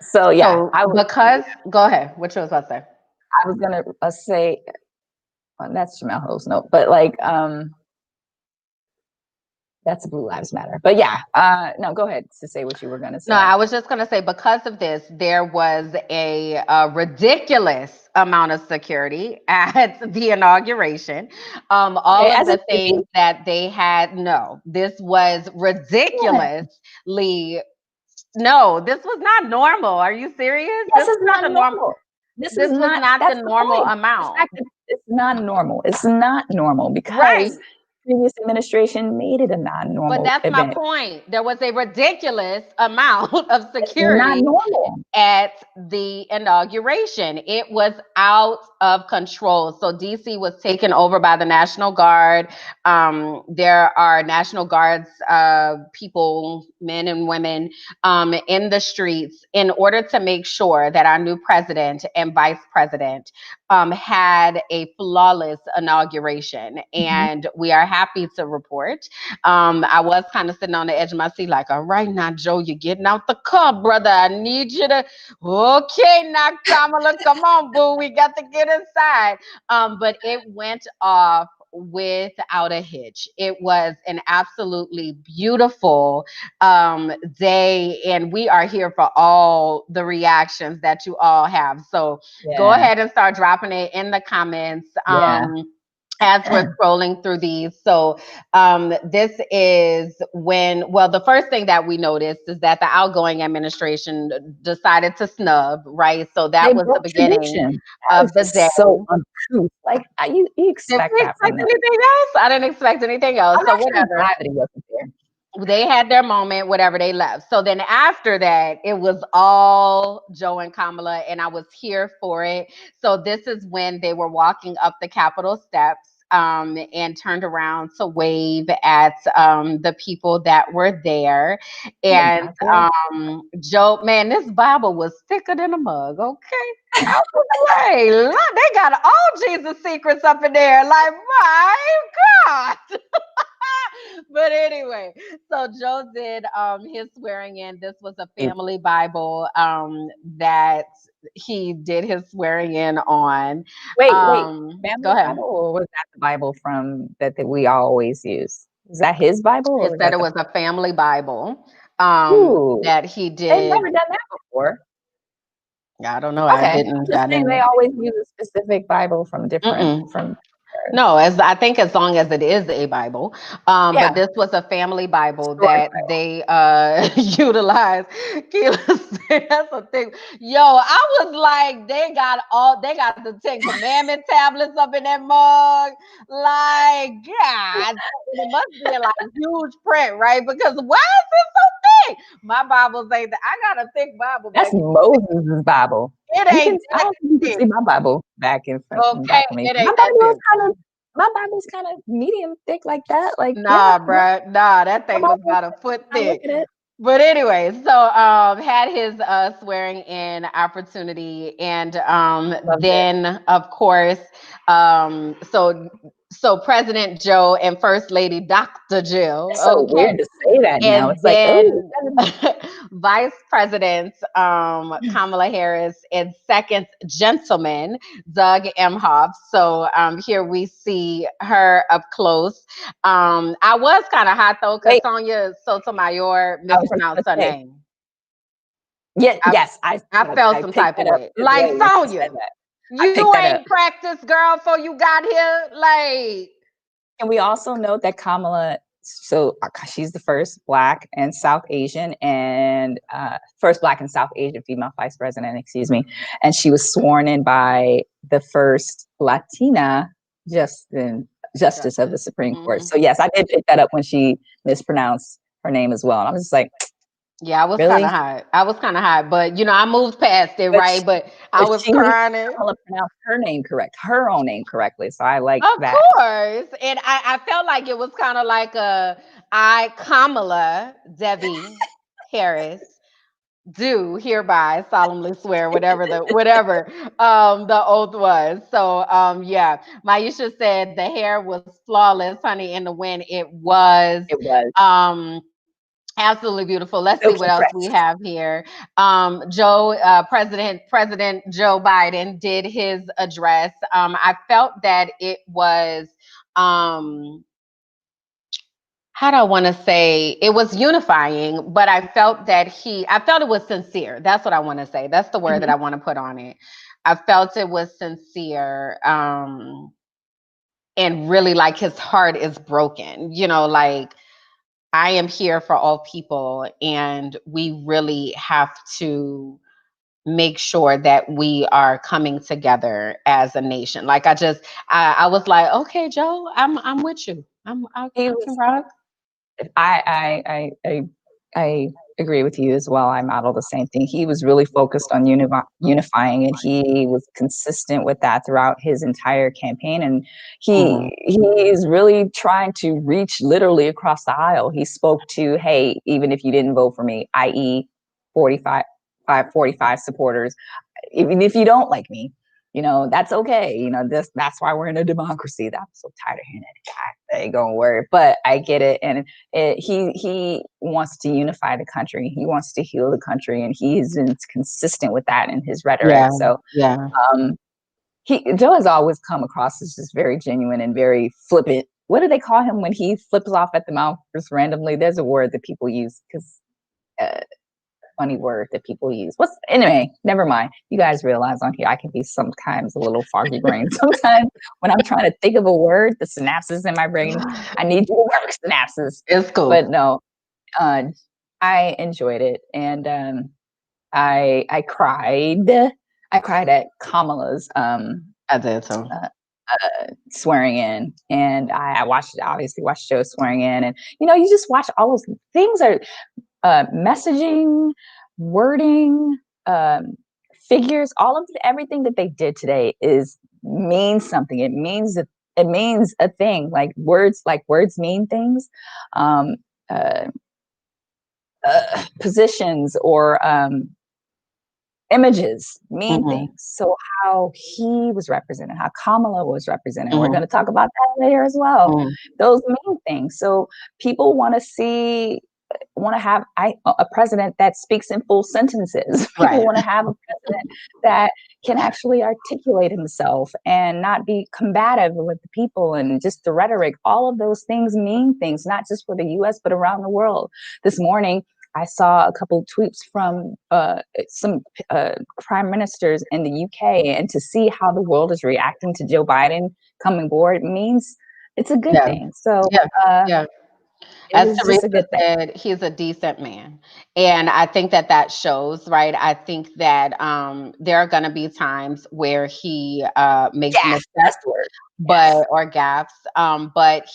So yeah, go ahead. What you was about to say? I was gonna say that's Jamel Ho's note, but like that's Blue Lives Matter. But yeah, no, go ahead to say what you were gonna say. No, I was just gonna say because of this, there was a ridiculous amount of security at the inauguration. All of the things that they had, no, this was ridiculously. No, this was not normal. Are you serious? This is not normal. This was not the normal amount. It's not normal. It's not normal because previous administration made it a non-normal But that's event. my point. There was a ridiculous amount of security not normal. at the inauguration. It was out of control. So DC was taken over by the National Guard. There are National Guards people, men and women, in the streets in order to make sure that our new president and vice president had a flawless inauguration. And we are happy to report. I was kind of sitting on the edge of my seat like, all right, now, Joe, you're getting out the car, brother. I need you to, okay, now, Kamala, come on, boo. We got to get inside. But it went off without a hitch. It was an absolutely beautiful day, and we are here for all the reactions that you all have. So go ahead and start dropping it in the comments. As we're scrolling through these. So this is the first thing that we noticed is that the outgoing administration decided to snub, right? So that was the beginning of the day. So uncouth. Like you expect that from them. Anything else? I didn't expect anything else. So whatever. Glad that he wasn't there. they had their moment, whatever, they left. So then after that, it was all Joe and Kamala, and I was here for it. So this is when they were walking up the Capitol steps. And turned around to wave at the people that were there. And they And got there. Joe, man, this Bible was thicker than a mug, okay? I was like, they got all Jesus secrets up in there. Like, my God. But anyway, so Joe did his swearing in. This was a family Bible that he did his swearing in on. Wait, Go family ahead. Bible, or was that the Bible from that we always use? Is that his Bible, He or was said that it the? was a family Bible Ooh, that he they've did. never done that before. I don't know. Okay, I'm just I saying they didn't. always use a specific Bible from different Mm-mm. from. No, as I think as long as it is a Bible. But Yeah, this was a family Bible story. that they utilized. Keila said that's a thing. Yo, I was like, they got the Ten Commandment tablets up in that mug. Like, God, it must be in like huge print, right? Because why is it so thick? My Bible say that I got a thick Bible, That's baby. Moses' Bible. It You can. ain't I that don't think you can thick. see my Bible back in front, Okay, back of me. it ain't that thick. My Bible's kind of medium thick like that. Like, yeah, Nah, bruh. Nah, that my thing was Bible. about a foot I look thick. at it. But anyway, so had his swearing in opportunity, and Loved it. then of course, so President Joe and First Lady Dr. Jill, It's so okay, weird to say that now. and It's like, oh, then Vice President Kamala Harris, and second gentleman Doug Emhoff. So here we see her up close. I was kind of hot though because wait. Sonia Sotomayor I was just mispronounced gonna her say, name. yeah, I yes, I felt I some picked type of that up way. today Like when she said Sonia, that. I you picked that up. ain't practiced, girl, before you got here. Like, And we also note that Kamala, so she's the first Black and South Asian, and first Black and South Asian female vice president, excuse me. And she was sworn in by the first Latina justice of the justice. Supreme Court. Hmm. So yes, I did pick that up when she mispronounced her name as well. And I was just like, Yeah, I was kind of really? high. I was kind of high, but I moved past it, But right? But I but was she crying it. Kamala pronounced her name correct, her own name correctly. So I like Of that. course. And I felt like it was kind of like I, Kamala Debbie Harris, do hereby solemnly swear whatever the oath was. So yeah, Maisha said the hair was flawless, honey, in the wind. It was It was um absolutely beautiful. Let's see what silky else we fresh. have here. President Joe Biden did his address. I felt that it was um how do I want to say, it was unifying, but I felt it was sincere. That's what I want to say. That's the word that Mhm. I want to put on it. I felt it was sincere. And really like his heart is broken, like I am here for all people, and we really have to make sure that we are coming together as a nation. Like I was like, okay, Joe, I'm with you. He I can was rock. I agree with you as well. I model the same thing. He was really focused on unifying, and he was consistent with that throughout his entire campaign. And Mhm. he is really trying to reach literally across the aisle. He spoke to, hey, even if you didn't vote for me, i.e., 45, 45 supporters, even if you don't like me, that's okay. That's why we're in a democracy. I'm so tired of hearing that. That ain't gonna work, but I get it. And he wants to unify the country. He wants to heal the country, and he's been consistent with that in his rhetoric. Yeah, So yeah. um, Joe has always come across as just very genuine and very flippant. What do they call him when he flips off at the mouth just randomly? There's a word that people use because funny word that people use. Anyway, never mind. You guys realize on here I can be sometimes a little foggy brain. Sometimes when I'm trying to think of a word, the synapses in my brain, I need you to work synapses. It's cool. But no, uh, I enjoyed it, and I cried. I cried at Kamala's I did too. swearing in, and I obviously watched Joe swearing in, and you just watch all those things are messaging, wording, figures, all of everything that they did today means something. It means a thing. Like words mean things. Um, uh, Positions or images mean Mm-hmm. things. So how he was represented, how Kamala was represented, we're Mm-hmm. going to talk about that later as well. Mm-hmm. Those mean things. So people want to have a president that speaks in full sentences. People Right. want to have a president that can actually articulate himself and not be combative with the people and just the rhetoric. All of those things mean things, not just for the US, but around the world. This morning, I saw a couple of tweets from some prime ministers in the UK, and to see how the world is reacting to Joe Biden coming board means it's a good Yeah. thing. So Yeah. Yeah. it As was just a Teresa good thing. said, he's a decent man. And I think that that shows, right? I think that there are going to be times where he makes Gas, that's missteps, the word. but or gaffes. But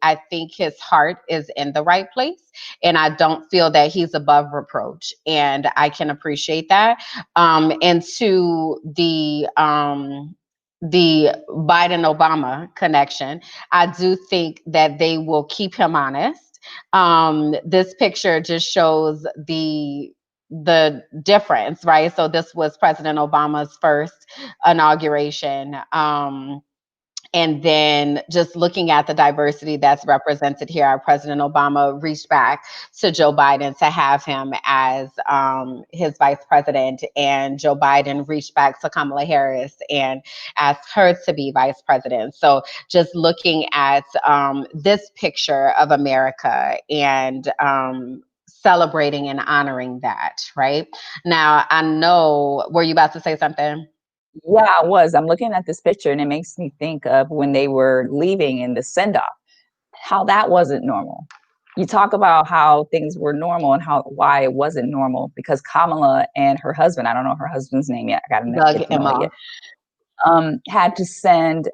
I think his heart is in the right place, and I don't feel that he's above reproach, and I can appreciate that. And to the Biden Obama connection, I do think that they will keep him honest. This picture just shows the difference, right? So this was President Obama's first inauguration. And then just looking at the diversity that's represented here, our President Obama reached back to Joe Biden to have him as his vice president, and Joe Biden reached back to Kamala Harris and asked her to be vice president. So just looking at this picture of America and celebrating and honoring that, right? Now, I know, were you about to say something? Yeah, I was. I'm looking at this picture and it makes me think of when they were leaving in the send off, how that wasn't normal. You talk about how things were normal and why it wasn't normal, because Kamala and her husband, I don't know her husband's name yet, I got to Doug get to know it yet, Emma. had to send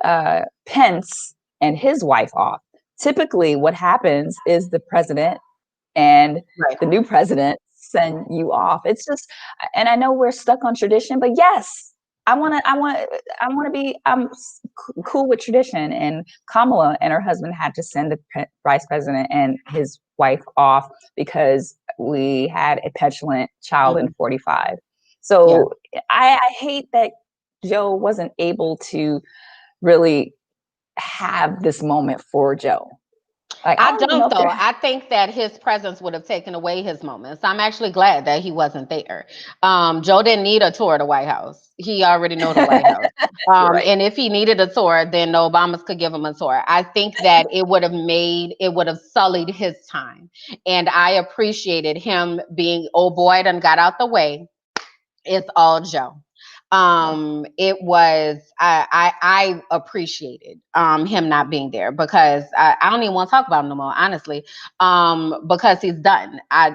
Pence and his wife off. Typically, what happens is the president and Right. the new president send you off. It's just, and I know we're stuck on tradition, but yes, I'm cool with tradition. And Kamala and her husband had to send the vice president and his wife off because we had a petulant child in 45. Yeah. So I hate that Joe wasn't able to really have this moment for Joe. Like, I I don't even know don't if though. they're I think that his presence would have taken away his moments. I'm actually glad that he wasn't there. Joe didn't need a tour of the White House. He already know the White House. You're right. And if he needed a tour, then the Obamas could give him a tour. I think that it would have sullied his time. And I appreciated him being, oh boy, done got out the way. It's all Joe. It was I appreciated him not being there, because I don't even want to talk about him no more, honestly. Because he's done. I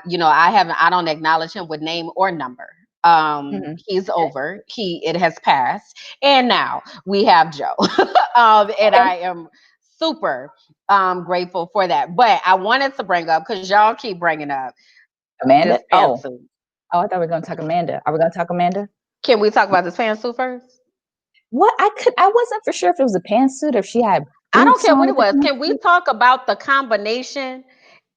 don't acknowledge him with name or number. Mhm. He's over. It has passed, and now we have Joe. And Okay. I am super grateful for that. But I wanted to bring up, because y'all keep bringing up Amanda? this Oh, pantsuit. I thought we were going to talk Amanda. Are we going to talk Amanda? Can we talk about this pantsuit first? What I wasn't for sure if it was a pantsuit or if she had I don't boots care on what it with the was. Can we pantsuit. talk about the combination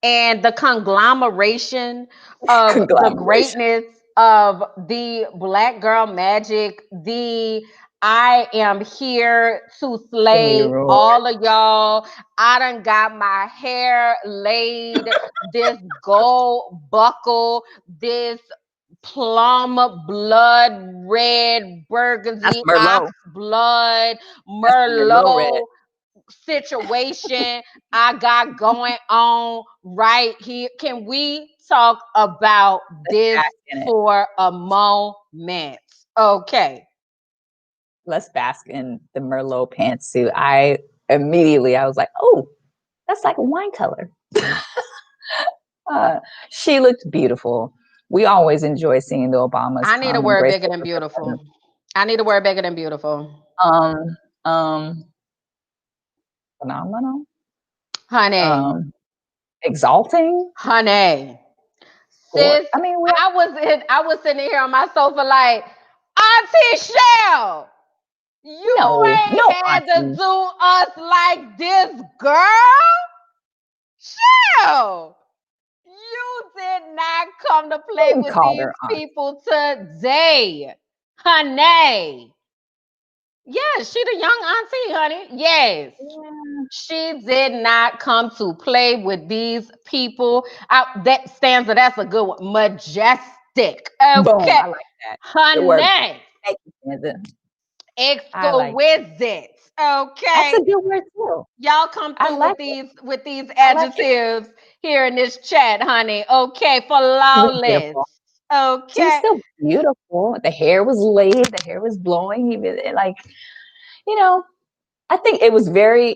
and the conglomeration of the Conglomeration. greatness of the Black Girl Magic, the I am here to Give me the slay rule. all of y'all. I done got my hair laid, this gold buckle, this plum blood red That's burgundy ox Merlot. blood That's the Merlot red. merlot situation I got going on right here. Can we talk about Let's this bask in it. for a moment? Okay. Let's bask in the Merlot pantsuit. I was like, oh, that's like a wine color. uh, she looked beautiful. We always enjoy seeing the Obamas I need a come and word grace bigger us than with their beautiful. presence. I need a word bigger than beautiful. Um, phenomenal, honey, um, exalting. honey. Or Sis, I mean, I was sitting here on my sofa like, Auntie Shell, you no ain't had to auntie. do us like this, girl. Shell, you did not come to play Who with called these her aunt? people today, honey. Yeah, she the young auntie, honey. Yes. Yeah. She did not come to play with these people. That stanza, that's a good one. Majestic. Boom. Okay. I like that. Good word. Honey. Thank you, Sandra. I like Exquisite. that's Okay. a good word too. Y'all come I through like it. with these I like it. adjectives here in this chat, honey. Okay, She was flawless. beautiful. She was Okay. still beautiful. The hair was laid, the hair was blowing, even like, you know, I think it was very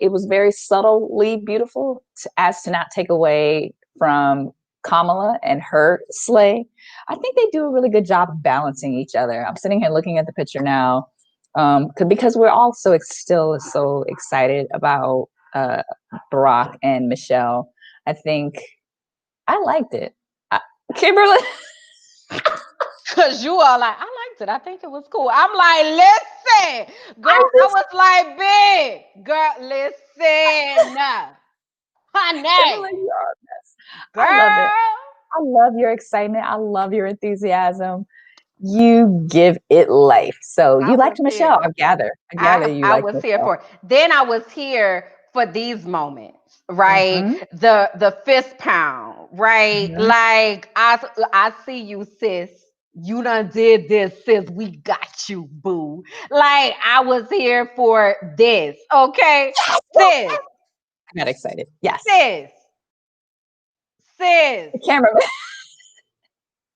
subtly beautiful as to not take away from Kamala and her slay. I think they do a really good job of balancing each other. I'm sitting here looking at the picture now, because we're all still so excited about Barack and Michelle. I think I liked it. Kimberly, Cause you are like, I liked it. I think it was cool. I'm like, listen, girl. I I just was like, big girl. Listen, honey, Kimberly, you are a mess. I love it. girl. I love your excitement. I love your enthusiasm. You give it life. So I you was liked Michelle. here. I gather you I liked was here Michelle. for it. Then I was here for these moments, right? Mm-hmm. The fist pound, right? Mm-hmm. Like I see you, sis. You done did this, sis. We got you, boo. Like I was here for this, okay, sis, I got excited. Yes. sis, sis. The cameraman.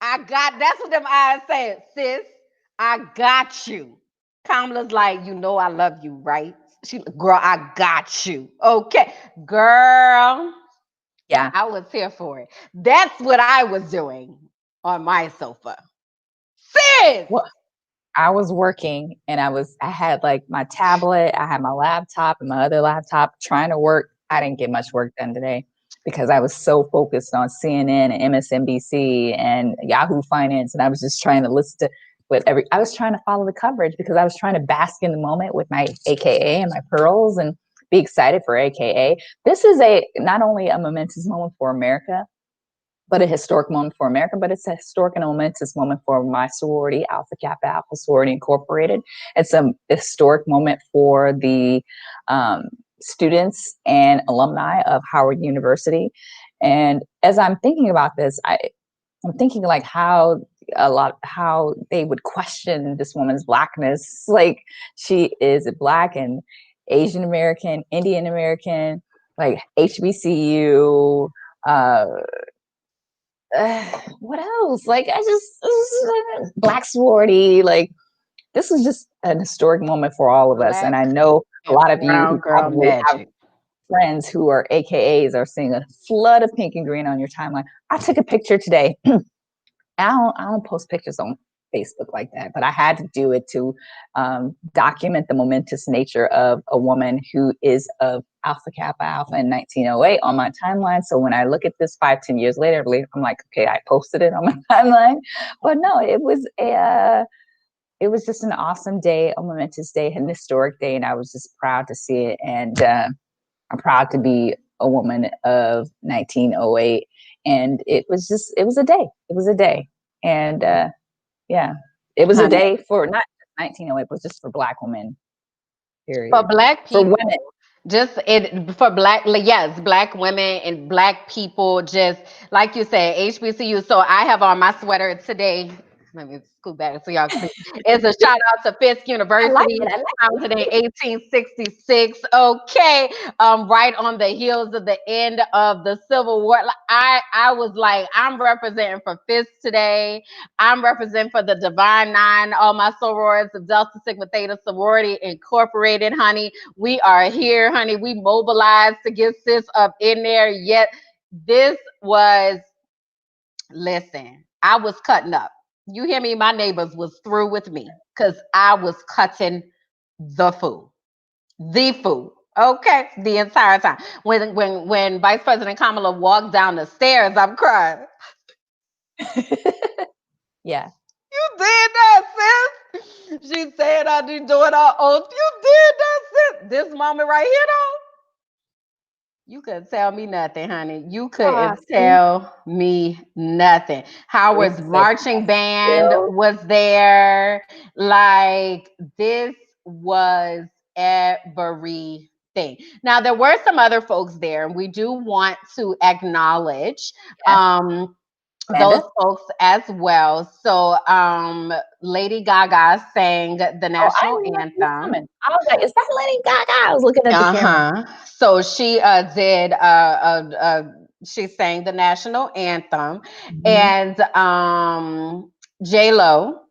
I got. That's what them eyes said, sis. I got you. Kamala's like, you know, I love you, right? She, girl, I got you. Okay, girl, Yeah. I was here for it. That's what I was doing on my sofa, sis. Well, I was working and I had like my tablet, I had my laptop and my other laptop trying to work. I didn't get much work done today because I was so focused on CNN and MSNBC and Yahoo Finance. And I was just trying to listen to I was trying to follow the coverage because I was trying to bask in the moment with my AKA and my pearls and be excited for AKA. This is not only a momentous moment for America, but a historic moment for America, but it's a historic and momentous moment for my sorority, Alpha Kappa Alpha Sorority Incorporated. It's a historic moment for the students and alumni of Howard University. And as I'm thinking about this, I'm thinking like how they would question this woman's blackness. Like she is Black and Asian American, Indian American, like HBCU, uh, what else? Like Black sorority. Like this was just an historic moment for all of us. And Black I know a and lot of you brown who girl probably have magic. friends who are AKAs are seeing a flood of pink and green on your timeline. I took a picture today. I don't post pictures on Facebook like that, but I had to do it to document the momentous nature of a woman who is of Alpha Kappa Alpha in 1908 on my timeline. So when I look at this 5-10 years later, I'm like, okay, I posted it on my timeline. But no, it was just an awesome day, a momentous day, an historic day, and I was just proud to see it. And I'm proud to be a woman of 1908. And it was a day. It was a day. And yeah, it was a Honey. day for not 1908, but just for Black women, For period. black For people, women. just it for black, like, yes, black women and black people, just like you said, HBCU. So I have on my sweater today. Let me scoot back so y'all can see. It's a shout out to Fisk I like University, it. I like founded in it. 1866. Okay, right on the heels of the end of the Civil War. Like, I was like, I'm representing for Fisk today. I'm representing for the Divine Nine, all my sorors, the Delta Sigma Theta Sorority Incorporated, honey. We are here, honey. We mobilized to get sis up in there. Yet this was, listen, I was cutting up. You hear me? My neighbors was through with me because I was cutting the food. The food. Okay, the entire time. When Vice President Kamala walked down the stairs, I'm crying. Yeah. You did that, sis. She said I did do it on oath. You did that, sis. This moment right here, though. You couldn't tell me nothing, honey. You Ah, couldn't see, tell me nothing. Howard's Aretha said, marching band still. was there. Like, this was everything. Now, there were some other folks there, and we do want to acknowledge Yes. those Amanda? folks as well. So, Lady Gaga sang the Oh, I national knew that was anthem. coming. I was like, is that Lady Gaga? I was looking at the camera. Uh-huh. So she did she sang the national anthem, Mhm. and J Lo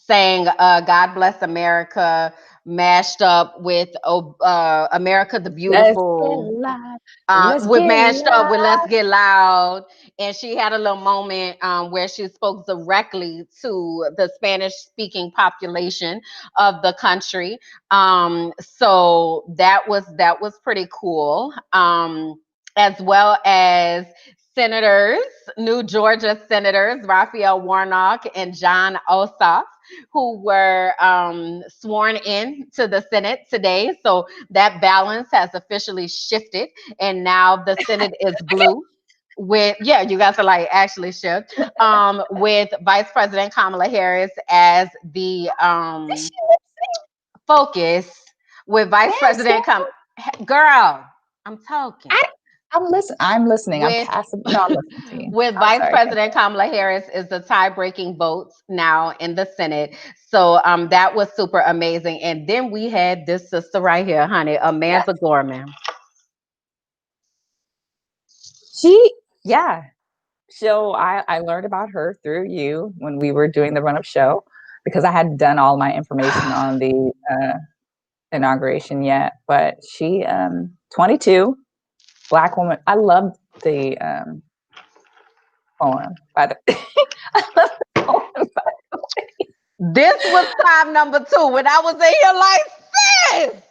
sang God Bless America, mashed up with America the Let's get Beautiful, live. Let's with get mashed up with live. Let's Get Loud. And she had a little moment where she spoke directly to the Spanish speaking population of the country. So that was pretty cool. As well as senators, new Georgia senators, Raphael Warnock and John Ossoff, who were sworn in to the Senate today. So that balance has officially shifted, and now the Senate is blue. With you got to like actually shift. With Vice President Kamala Harris as the Did she lip sync? focus. With Vice Damn, President girl, I'm talking. I, I'm listening. I'm With passing. No, I'm listening to you. with I'm Vice sorry. President Kamala Harris is the tie-breaking votes now in the Senate. So that was super amazing. And then we had this sister right here, honey, Yes. Amanda Gorman. Yeah. So I learned about her through you when we were doing the run-up show because I hadn't done all my information on the inauguration yet. But she 22, Black woman. I loved the poem by the I love the poem by the way. This was time number 2 when I was in here like, sis,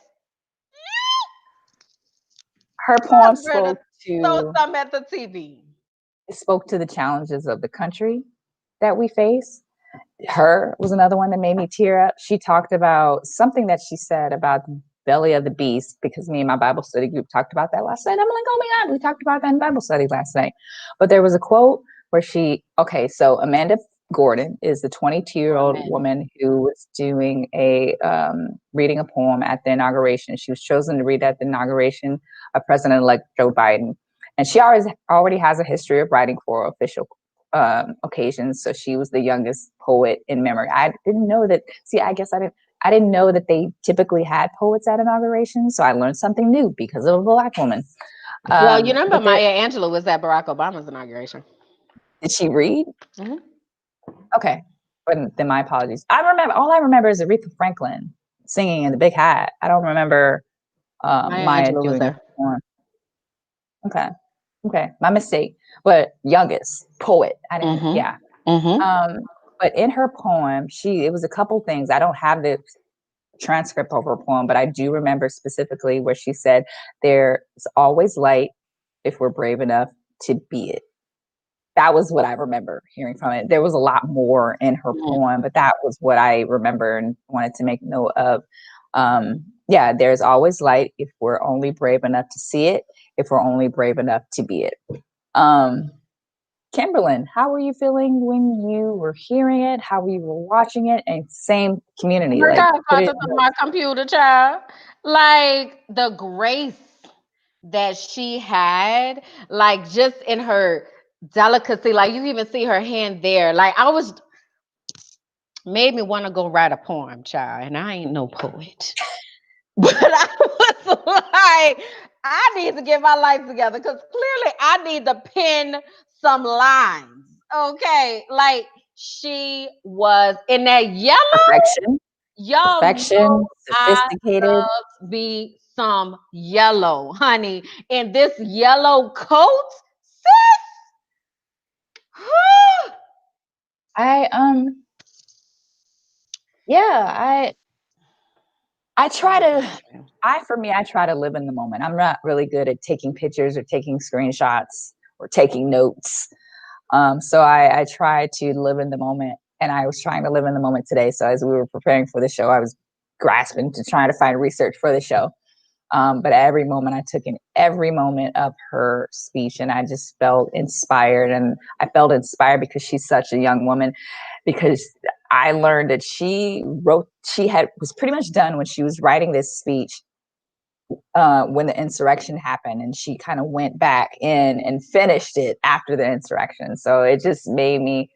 Her I poem better throw something at the TV. spoke to the challenges of the country that we face. Her was another one that made me tear up. She talked about something that she said about the belly of the beast because me and my Bible study group talked about that last night. I'm like, oh my God, we talked about that in Bible study last night. But there was a quote where so Amanda Gordon is the 22-year-old woman who was doing reading a poem at the inauguration. She was chosen to read at the inauguration of President-elect Joe Biden. And she already has a history of writing for official occasions. So she was the youngest poet in memory. I didn't know that. See, I guess I didn't know that they typically had poets at inaugurations. So I learned something new because of a Black woman. Well, you remember Maya Angelou was at Barack Obama's inauguration. Did she read? Mm-hmm. Okay. But then my apologies. All I remember is Aretha Franklin singing in the big hat. I don't remember Maya Maya Angelou was doing a there. perform. Okay. My mistake. But youngest poet. I didn't, Mm-hmm. yeah. Mm-hmm. But in her poem, it was a couple things. I don't have the transcript of her poem, but I do remember specifically where she said, there's always light if we're brave enough to be it. That was what I remember hearing from it. There was a lot more in her poem, but that was what I remember and wanted to make note of. There's always light if we're only brave enough to see it, if we're only brave enough to be it. Kimberland, how were you feeling when you were hearing it? How you were watching it? And same community, My like God, put about it to my computer, child. Like the grace that she had, like just in her delicacy, like you even see her hand there. Like made me want to go write a poem, child, and I ain't no poet. But I was like, I need to get my life together because clearly I need to pen some lines. Okay. Like she was in that yellow. perfection, Y'all know perfection, I sophisticated. love me some yellow, honey. And this yellow coat, sis. I yeah, I try to For me, I try to live in the moment. I'm not really good at taking pictures or taking screenshots or taking notes. So I try to live in the moment, and I was trying to live in the moment today. So as we were preparing for the show, I was grasping to trying to find research for the show. But every moment I took in every moment of her speech, and I just felt inspired. And I felt inspired because she's such a young woman, because I learned that she was pretty much done when she was writing this speech when the insurrection happened, and she kind of went back in and finished it after the insurrection. So it just made me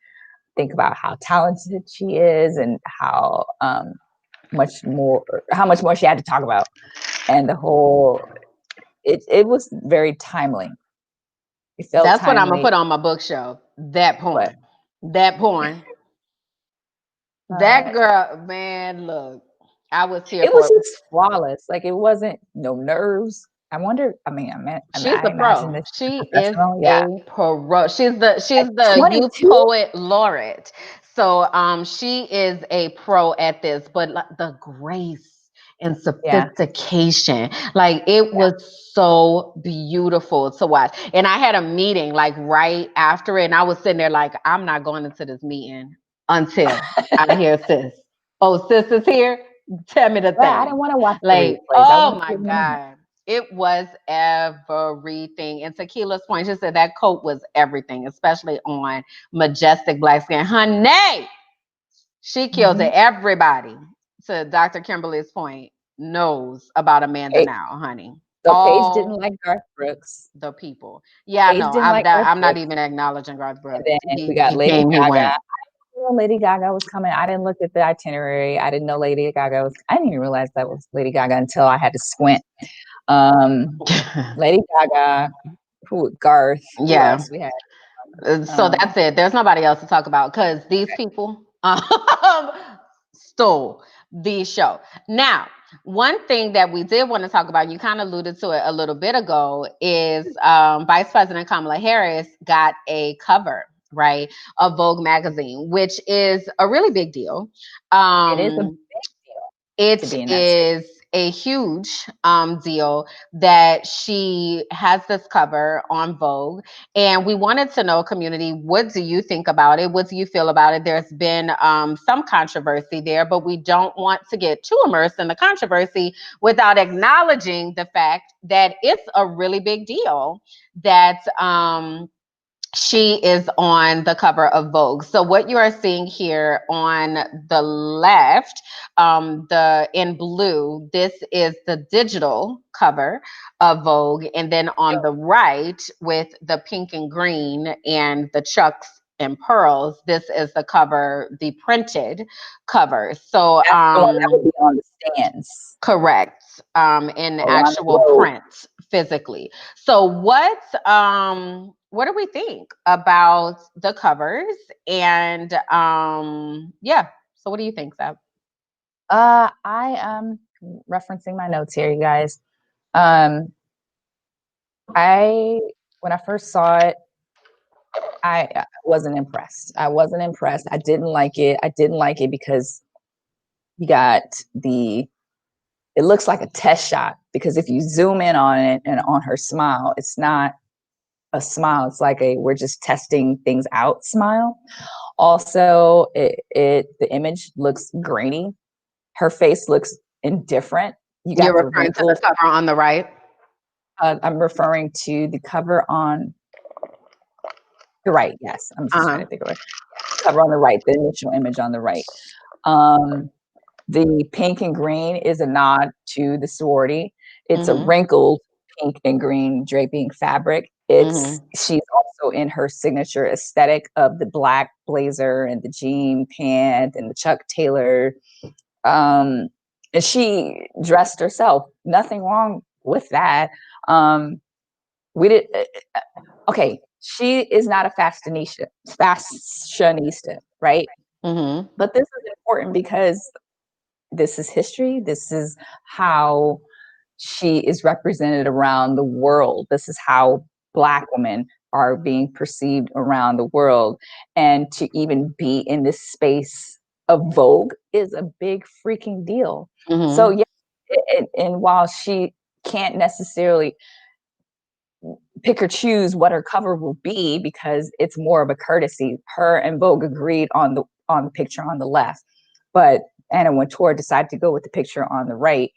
think about how talented she is, and how much more she had to talk about, and the whole it was very timely. It felt That's what I'm gonna timely. put on my bookshelf. That But porn. That porn. That girl, man, look, I was here it for was it. just flawless. Like, it wasn't no nerves. I wonder. I mean, She's I a imagine pro. this She is professional. a Yeah, pro. She's at the youth 22. poet laureate. So she is a pro at this, but like, the grace and Yeah, sophistication, like it yeah. was so beautiful to watch. And I had a meeting like right after it, and I was sitting there like, I'm not going into this meeting until I hear sis. Oh, sis is here. Tell me the Right. I thing. didn't want to watch the Like, replays. I oh wanted to my live in the moment. God. It was everything. And Tequila's point, she said that coat was everything, especially on majestic black skin. Honey, she killed it. Mm-hmm. Everybody, to Dr. Kimberly's point, knows about Amanda Hey, now, honey. so Paige didn't All like Garth Brooks. the people. Yeah, Paige no, didn't like Garth I'm not Brooks. even acknowledging Garth And Brooks. then we got He Lady came, he Gaga. went. Lady Gaga was coming. I didn't look at the itinerary. I didn't know Lady Gaga was. I didn't even realize that was Lady Gaga until I had to squint. Um, Lady Gaga, Garth, who Yeah. else we had? So that's it. There's nobody else to talk about because these people stole the show. Now, one thing that we did want to talk about, you kind of alluded to it a little bit ago, is Vice President Kamala Harris got a cover, right, of Vogue magazine, which is a really big deal. It is a big Um, deal to it be in that space. is a huge deal that she has this cover on Vogue. And we wanted to know, community, what do you think about it? What do you feel about it? There's been some controversy there, but we don't want to get too immersed in the controversy without acknowledging the fact that it's a really big deal that she is on the cover of Vogue. So what you are seeing here on the left, the in blue, this is the digital cover of Vogue, and then on the right, with the pink and green and the chucks and pearls, this is the cover, the printed cover. So That's the one that would be on the stands correct, in around the actual globe. print physically. So what do we think about the covers? And yeah, so what do you think, Sab? I am referencing my notes here, you guys. Um, I When I first saw it, I wasn't impressed. I wasn't impressed. I didn't like it. I didn't like it because you got it looks like a test shot, because if you zoom in on it and on her smile, it's not a smile. It's like a we're just testing things out smile. Also, the image looks grainy. Her face looks indifferent. You You're got the referring to the wrinkles. cover on the right? I'm referring to the cover on the right. Yes, I'm just trying Uh-huh. to think of it. Cover on the right, the initial image on the right. Um, the pink and green is a nod to the sorority. It's a Mm-hmm. wrinkled pink and green draping fabric. Mm-hmm. She's also in her signature aesthetic of the black blazer and the jean pant and the Chuck Taylor. And she dressed herself. Nothing wrong with that. Um, we did Okay. She is not a fashionista, right? Mm-hmm. But this is important because this is history. This is how she is represented around the world. This is how Black women are being perceived around the world. And to even be in this space of Vogue is a big freaking deal. So, Mm-hmm. yeah, and while she can't necessarily pick or choose what her cover will be because it's more of a courtesy, her and Vogue agreed on the picture on the left, but Anna Wintour decided to go with the picture on the right.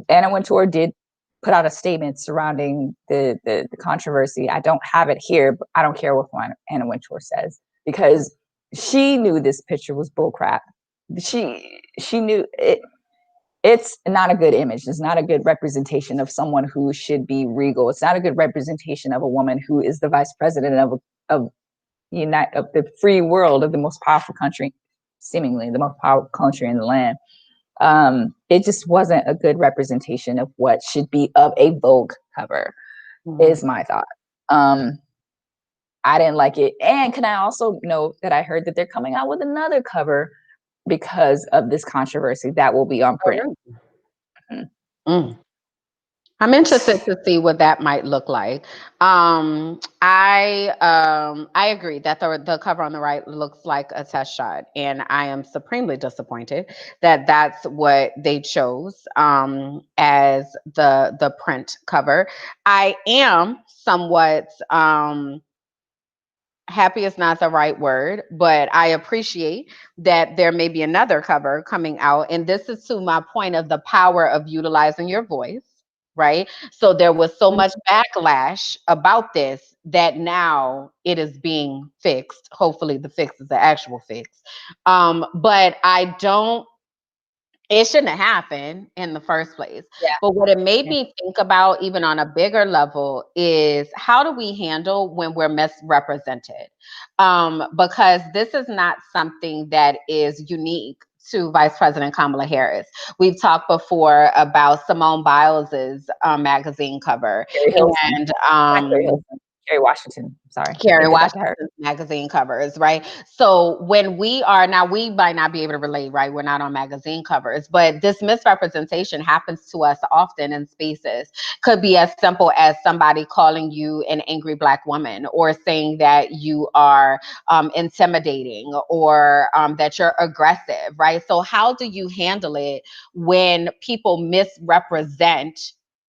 Anna Wintour did put out a statement surrounding the controversy. I don't have it here, but I don't care what Anna Wintour says, because she knew this picture was bullcrap. She knew it. It's not a good image. It's not a good representation of someone who should be regal. It's not a good representation of a woman who is the vice president of the free world, of the most powerful country, seemingly the most powerful country in the land. It just wasn't a good representation of what should be of a Vogue cover, is my thought. I didn't like it. And can I also note that I heard that they're coming out with another cover because of this controversy that will be on print. I'm interested to see what that might look like. I agree that the cover on the right looks like a test shot, and I am supremely disappointed that that's what they chose as the print cover. I am somewhat happy is not the right word, but I appreciate that there may be another cover coming out. And this is to my point of the power of utilizing your voice, right? So there was so much backlash about this that now it is being fixed. Hopefully the fix is the actual fix. But it shouldn't have happened in the first place. Yeah. But what it made me think about, even on a bigger level, is how do we handle when we're misrepresented? Because this is not something that is unique to Vice President Kamala Harris. We've talked before about Simone Biles's magazine cover, and Kerry Washington. Sorry. Kerry Washington's magazine covers, right? So when we might not be able to relate, right? We're not on magazine covers, but this misrepresentation happens to us often in spaces. Could be as simple as somebody calling you an angry Black woman, or saying that you are intimidating, or that you're aggressive, right? So how do you handle it when people misrepresent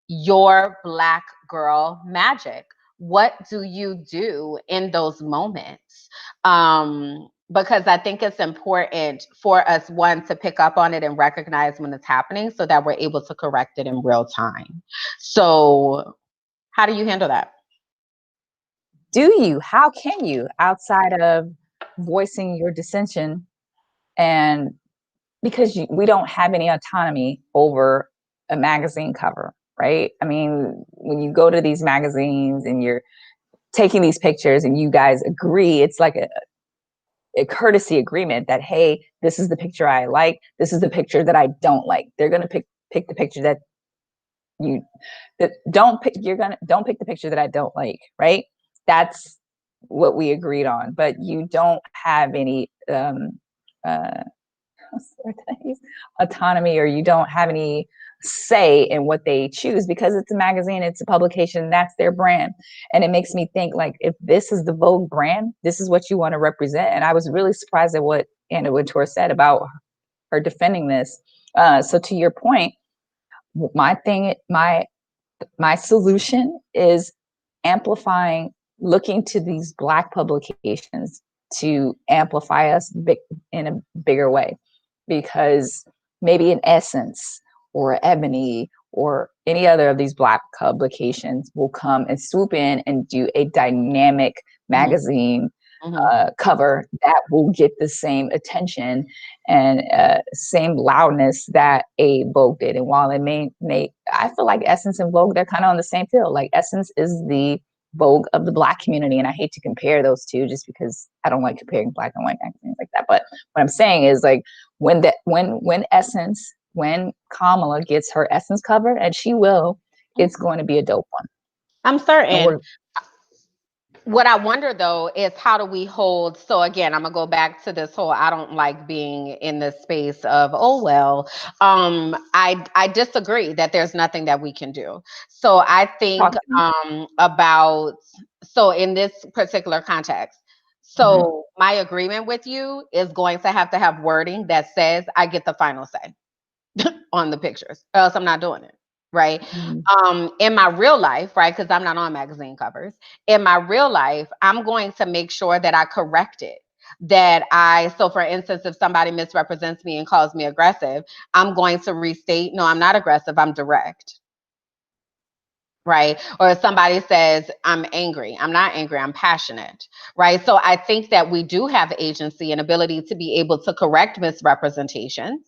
your Black girl magic? What do you do in those moments? Because I think it's important for us, one, to pick up on it and recognize when it's happening so that we're able to correct it in real time. So how do you handle that? How can you, outside of voicing your dissension, and because we don't have any autonomy over a magazine cover, right? I mean, when you go to these magazines and you're taking these pictures and you guys agree, it's like a courtesy agreement that, hey, this is the picture I like, this is the picture that I don't like. They're gonna pick the picture that don't pick the picture that I don't like, right? That's what we agreed on. But you don't have any autonomy, or you don't have any say in what they choose, because it's a magazine, it's a publication, that's their brand. And it makes me think, like, if this is the Vogue brand, this is what you want to represent. And I was really surprised at what Anna Wintour said about her defending this. So to your point, my solution is amplifying, looking to these Black publications to amplify us in a bigger way, because maybe in Essence or Ebony or any other of these Black publications will come and swoop in and do a dynamic magazine cover that will get the same attention and same loudness that a Vogue did. And while it may, I feel like Essence and Vogue, they're kind of on the same field. Like, Essence is the Vogue of the Black community, and I hate to compare those two just because I don't like comparing Black and white magazines like that. But what I'm saying is, like, when Kamala gets her Essence cover, and she will, it's going to be a dope one. I'm certain. What I wonder, though, is how do we hold? So again, I'm gonna go back to this whole, I don't like being in this space of, oh well. I disagree that there's nothing that we can do. So I think so in this particular context, so my agreement with you is going to have wording that says I get the final say. on the pictures, or else I'm not doing it. Right. Mhm. In my real life, right, because I'm not on magazine covers, in my real life, I'm going to make sure that I correct it. So for instance, if somebody misrepresents me and calls me aggressive, I'm going to restate, no, I'm not aggressive, I'm direct. Right. Or if somebody says, I'm angry, I'm not angry, I'm passionate. Right. So I think that we do have agency and ability to be able to correct misrepresentations,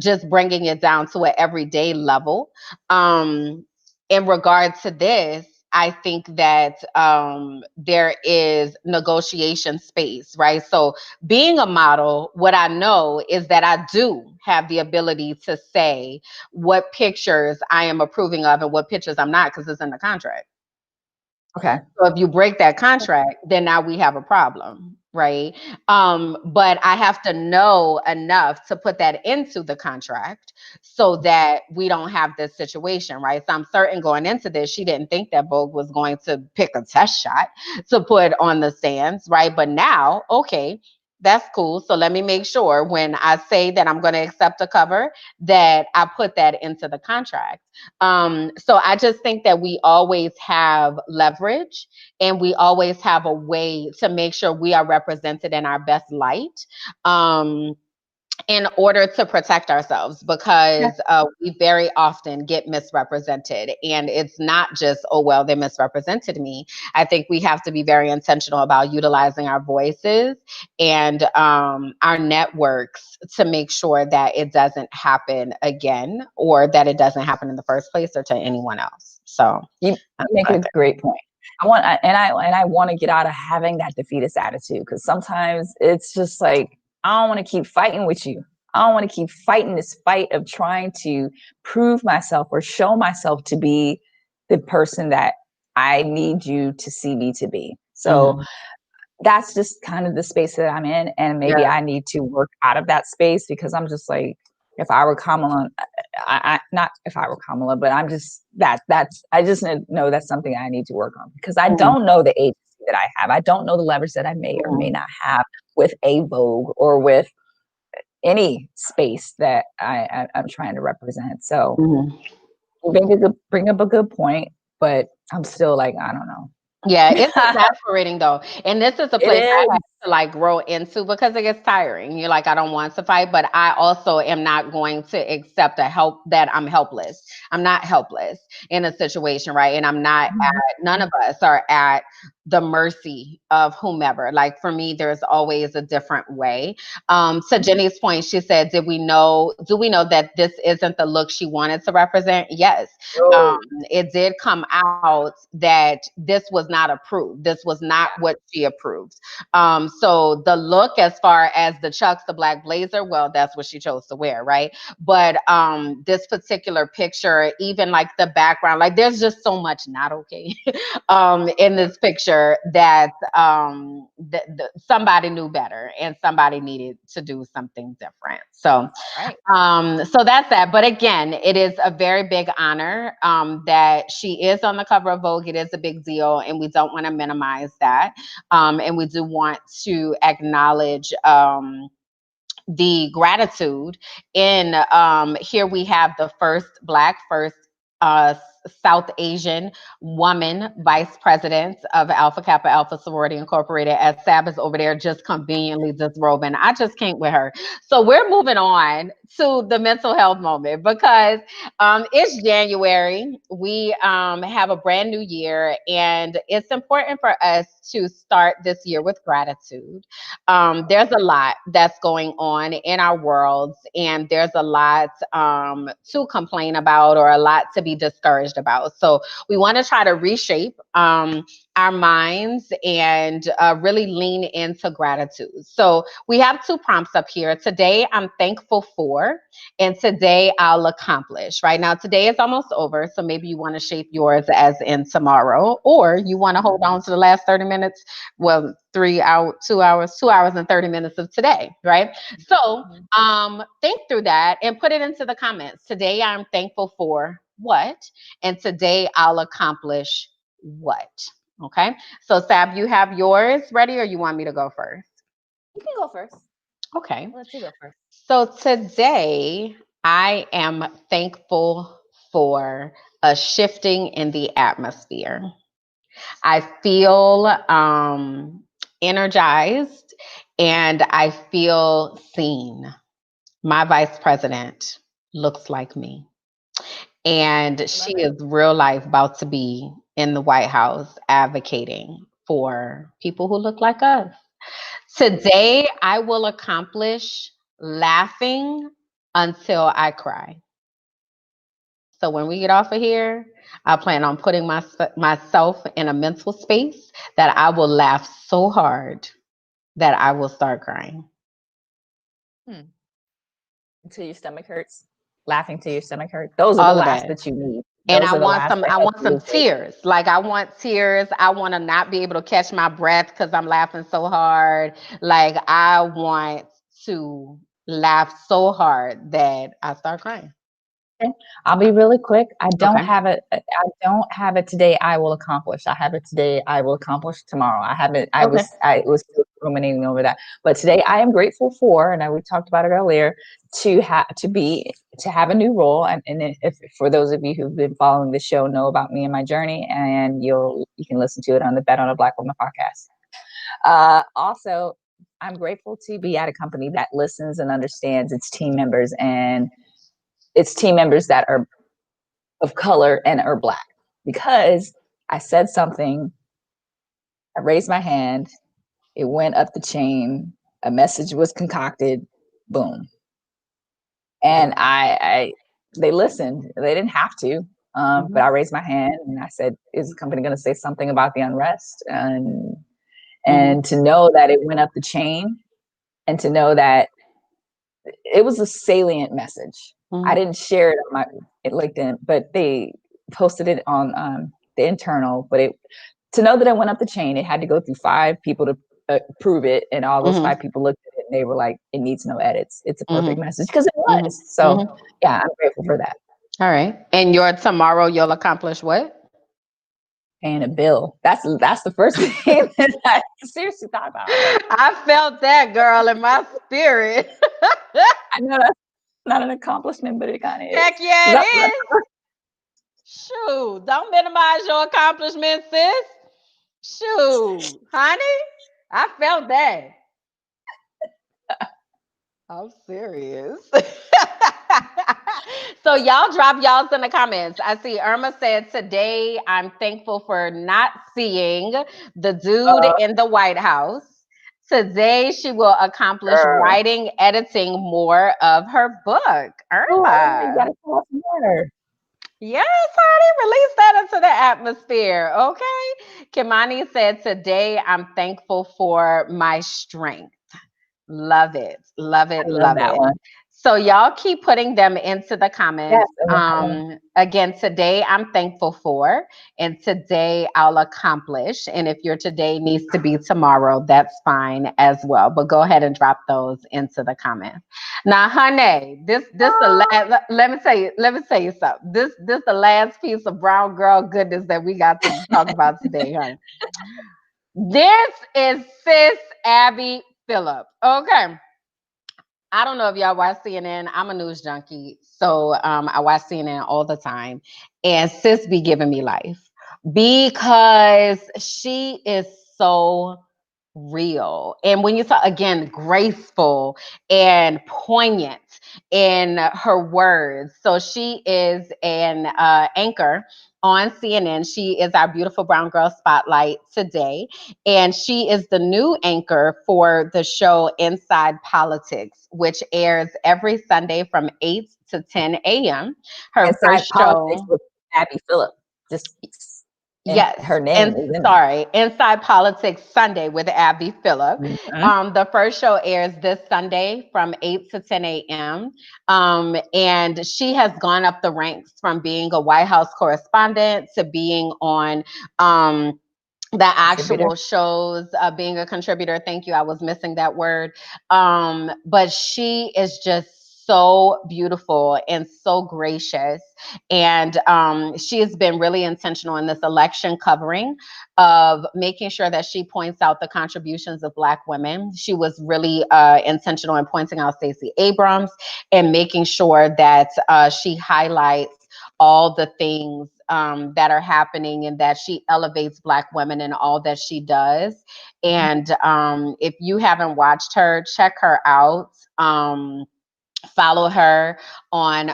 just bringing it down to an everyday level. In regard to this, I think that there is negotiation space, right? So being a model, what I know is that I do have the ability to say what pictures I am approving of and what pictures I'm not, because it's in the contract. Okay. So if you break that contract, then now we have a problem, right? But I have to know enough to put that into the contract so that we don't have this situation, right? So I'm certain going into this, she didn't think that Vogue was going to pick a test shot to put on the stands, right? But now, okay, that's cool. So let me make sure when I say that I'm going to accept a cover, that I put that into the contract. So I just think that we always have leverage and we always have a way to make sure we are represented in our best light. In order to protect ourselves, Yeah. because we very often get misrepresented, and it's not just, oh well, they misrepresented me. I think we have to be very intentional about utilizing our voices and our networks to make sure that it doesn't happen again, or that it doesn't happen in the first place or to anyone else. So You that's make what I a think. great point. I want to get out of having that defeatist attitude, because sometimes it's just like, I don't want to keep fighting with you. I don't want to keep fighting this fight of trying to prove myself or show myself to be the person that I need you to see me to be. So Mhm. that's just kind of the space that I'm in. And maybe Yeah. I need to work out of that space, because I'm just like, if I were Kamala, not if I were Kamala, but I'm just I just know that's something I need to work on, because I Mhm. don't know the agency that I have. I don't know the leverage that I may or may Mhm. not have with a Vogue or with any space that I'm trying to represent. So Mhm. you bring up a good point, but I'm still like, I don't know. Yeah, it's exasperating though. And this is a It place I is. have to like grow into because it gets tiring. You're like, I don't want to fight, but I also am not going to accept a help that I'm helpless. I'm not helpless in a situation, right? And I'm not none of us are at the mercy of whomever. Like for me, there's always a different way. To Jenny's point, she said, do we know that this isn't the look she wanted to represent? Yes. Um, Oh, it did come out that this was not approved. This was not what she approved. So the look, as far as the chucks, the black blazer, well, that's what she chose to wear, right? But this particular picture, even like the background, like there's just so much not okay in this picture that somebody knew better and somebody needed to do something different. right. So that's that. But again, it is a very big honor that she is on the cover of Vogue. It is a big deal, and we don't want to minimize that. And we do want to acknowledge the gratitude in here we have the first uh, South Asian woman vice president of Alpha Kappa Alpha Sorority Incorporated, as Sab is over there just conveniently disrobing. I just can't with her. So we're moving on to the mental health moment because it's January. We have a brand new year, and it's important for us to start this year with gratitude. There's a lot that's going on in our worlds, and there's a lot to complain about or a lot to be discouraged about. So we want to try to reshape our minds and really lean into gratitude. So we have two prompts up here. Today, I'm thankful for, and today I'll accomplish. Right now, today is almost over. So maybe you want to shape yours as in tomorrow, or you want to hold on to the last 30 minutes. Well, 3 hours, 2 hours, 2 hours and 30 minutes of today, right? So think through that and put it into the comments. Today I'm thankful for what? And today I'll accomplish what? Okay. So Sab, you have yours ready or you want me to go first? You can go first. Okay. Let's you go first. So today I am thankful for a shifting in the atmosphere. I feel energized and I feel seen. My vice president looks like me. And I love she it. is real life about to be in the White House advocating for people who look like us. Today, I will accomplish laughing until I cry. So when we get off of here, I plan on putting myself in a mental space that I will laugh so hard that I will start crying. Hmm. Until your stomach hurts. Laughing till your stomach hurts. Those are the All of laughs that. that you need. And Those are the laughs that I help want you some avoid. tears. Like I want tears. I want to not be able to catch my breath because I'm laughing so hard. Like I want to laugh so hard that I start crying. Okay. I'll be really quick. I don't Okay. have it. I don't have it today. I will accomplish. I have it today. I will accomplish tomorrow. I haven't. Okay. I was still ruminating over that. But today, I am grateful for, and we talked about it earlier, to have a new role. And if for those of you who've been following the show, know about me and my journey, and you can listen to it on the Bet on a Black Woman podcast. Also, I'm grateful to be at a company that listens and understands its team members and its team members that are of color and are Black, because I said something, I raised my hand, it went up the chain, a message was concocted, boom. And they listened. They didn't have to, but I Mhm. raised my hand and I said, "Is the company going to say something about the unrest?" And Mhm. to know that it went up the chain, and to know that it was a salient message. I Mhm. didn't share it on my LinkedIn, but they posted it on the internal. But to know that it went up the chain, it had to go through 5 people to approve it, and all those Mhm. 5 people looked at it and they were like, "It needs no edits. It's a perfect Mhm. message," because it Mhm. was. So Mhm. yeah, I'm grateful for that. All right. And your tomorrow you'll accomplish what? Paying a bill. That's the first thing that I seriously thought about. I'm like, I felt that girl in my spirit. I know that's not an accomplishment, but it kind of Heck is. yeah, So it that's the is. Shoot, don't minimize your accomplishments, sis. Shoot, honey, I felt that. I'm serious. So y'all drop y'all's in the comments. I see Irma said today I'm thankful for not seeing the dude uh, in the White House. Today she will accomplish girl. writing, editing more of her book. Oh, Irma, you Irma. gotta tell us more. Yes, honey, release that into the atmosphere. Okay. Kimani said today I'm thankful for my strength. Love it. Love it. I love Love that it. one. So y'all keep putting them into the Yes, comments. and then I know. Again, today I'm thankful for, and today I'll accomplish. And if your today needs to be tomorrow, that's fine as well. But go ahead and drop those into the comments. Now, honey, this the Oh, last. Let me tell you something. This the last piece of brown girl goodness that we got to talk about today, honey. This is Sis Abby Phillip. Okay. I don't know if y'all watch CNN. I'm a news junkie, so I watch CNN all the time. And sis be giving me life because she is so real. And when you talk again, graceful and poignant in her words. So she is an anchor on CNN. She is our beautiful brown girl spotlight today. And she is the new anchor for the show Inside Politics, which airs every Sunday from 8 to 10 a.m. Her Inside first Politics show, with Abby Phillip. Just and yes, her name and is in there. sorry, Inside Politics Sunday with Abby Phillip. Mhm. The first show airs this Sunday from 8 to 10 a.m. And she has gone up the ranks from being a White House correspondent to being on the Contributor. actual shows, being a contributor. Thank you. I was missing that word. But she is just so beautiful and so gracious. And she has been really intentional in this election covering of making sure that she points out the contributions of Black women. She was really intentional in pointing out Stacey Abrams and making sure that she highlights all the things that are happening and that she elevates Black women in all that she does. And if you haven't watched her, check her out. Follow her on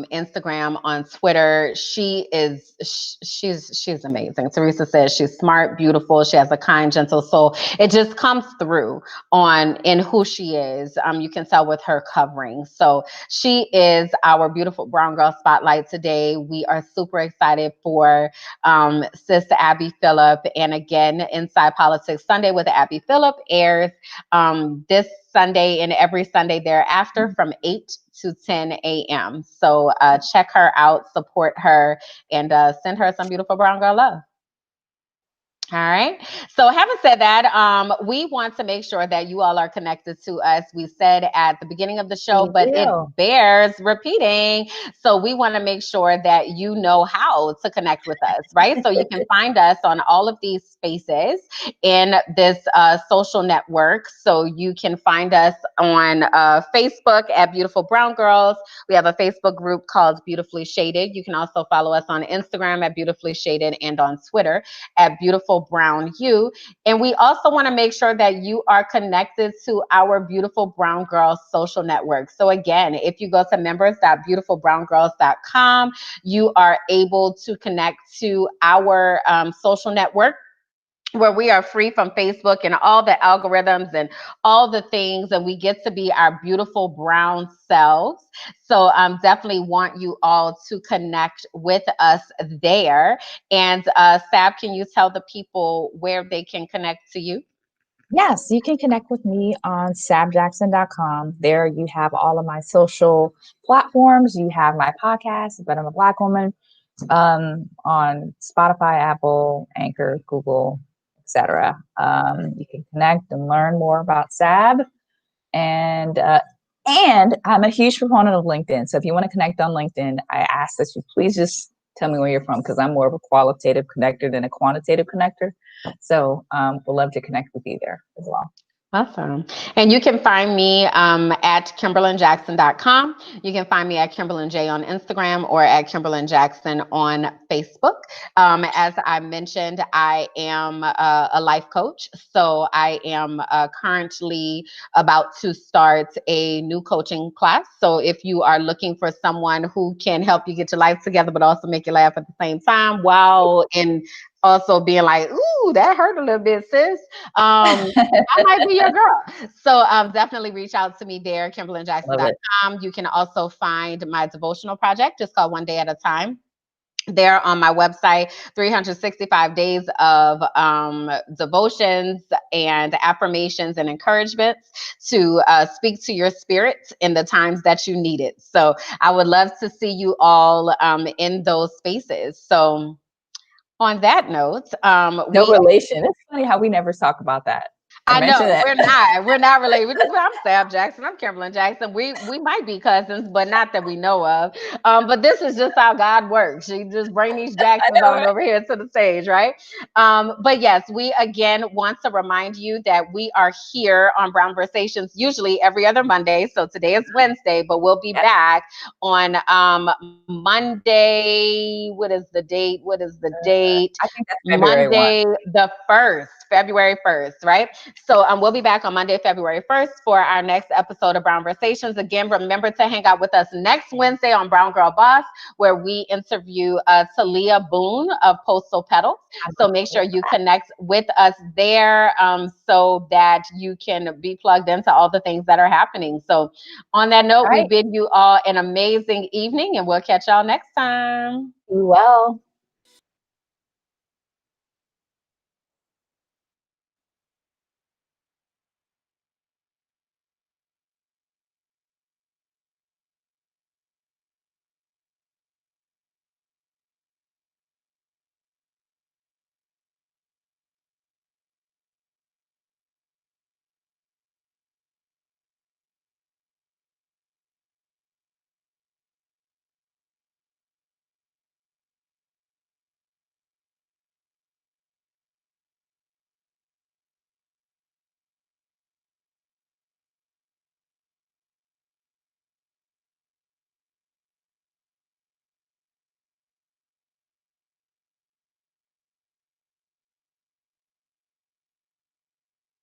Instagram, on Twitter. She's amazing. Teresa says she's smart, beautiful. She has a kind, gentle soul. It just comes through on in who she is. You can tell with her covering. So she is our beautiful brown girl spotlight today. We are super excited for Sis Abby Phillip. And again, Inside Politics Sunday with Abby Phillip airs this Sunday and every Sunday thereafter from 8 to 10 a.m. So check her out, support her, and send her some beautiful brown girl love. All right. So having said that, we want to make sure that you all are connected to us. We said at the beginning of the show, but it bears repeating. So we want to make sure that you know how to connect with us, right? So you can find us on all of these spaces in this social network. So you can find us on Facebook at Beautiful Brown Girls. We have a Facebook group called Beautifully Shaded. You can also follow us on Instagram at Beautifully Shaded and on Twitter at Beautiful Brown You. And we also want to make sure that you are connected to our Beautiful Brown Girls social network. So again, if you go to members.beautifulbrowngirls.com, you are able to connect to our social network, where we are free from Facebook and all the algorithms and all the things, and we get to be our beautiful brown selves. So definitely want you all to connect with us there. And Sab, can you tell the people where they can connect to you? Yes, you can connect with me on sabjackson.com. There you have all of my social platforms. You have my podcast, But I'm a Black Woman, on Spotify, Apple, Anchor, Google, etc. You can connect and learn more about Sab. And I'm a huge proponent of LinkedIn. So if you want to connect on LinkedIn, I ask that you please just tell me where you're from, because I'm more of a qualitative connector than a quantitative connector. So we'll love to connect with you there as well. Awesome. And you can find me at KimberlandJackson.com. You can find me at Kimberland J on Instagram or at Kimberland Jackson on Facebook. As I mentioned, I am a life coach. So I am currently about to start a new coaching class. So if you are looking for someone who can help you get your life together, but also make you laugh at the same time, while in also being like, ooh, that hurt a little bit, sis. I might be your girl. So definitely reach out to me there, KimberlandJackson.com. You can also find my devotional project. It's called One Day at a Time. There on my website, 365 days of devotions and affirmations and encouragements to speak to your spirit in the times that you need it. So I would love to see you all in those spaces. So on that note, no relation. It's funny how we never talk about that. I know we're not related. I'm Sab Jackson. I'm Kimberland Jackson. We might be cousins, but not that we know of. But this is just how God works. You just bring these Jacksons on over here to the stage, right? But yes, we again want to remind you that we are here on Brown Versations usually every other Monday. So today is Wednesday, but we'll be back on Monday. What is the date? I think that's February Monday 1. February 1st, right? So we'll be back on Monday, February 1st for our next episode of Brown Versations. Again, remember to hang out with us next Wednesday on Brown Girl Boss, where we interview Talia Boone of Postal Petals. So make sure you connect with us there so that you can be plugged into all the things that are happening. So on that note, we bid you all an amazing evening, and we'll catch y'all next time. Be well.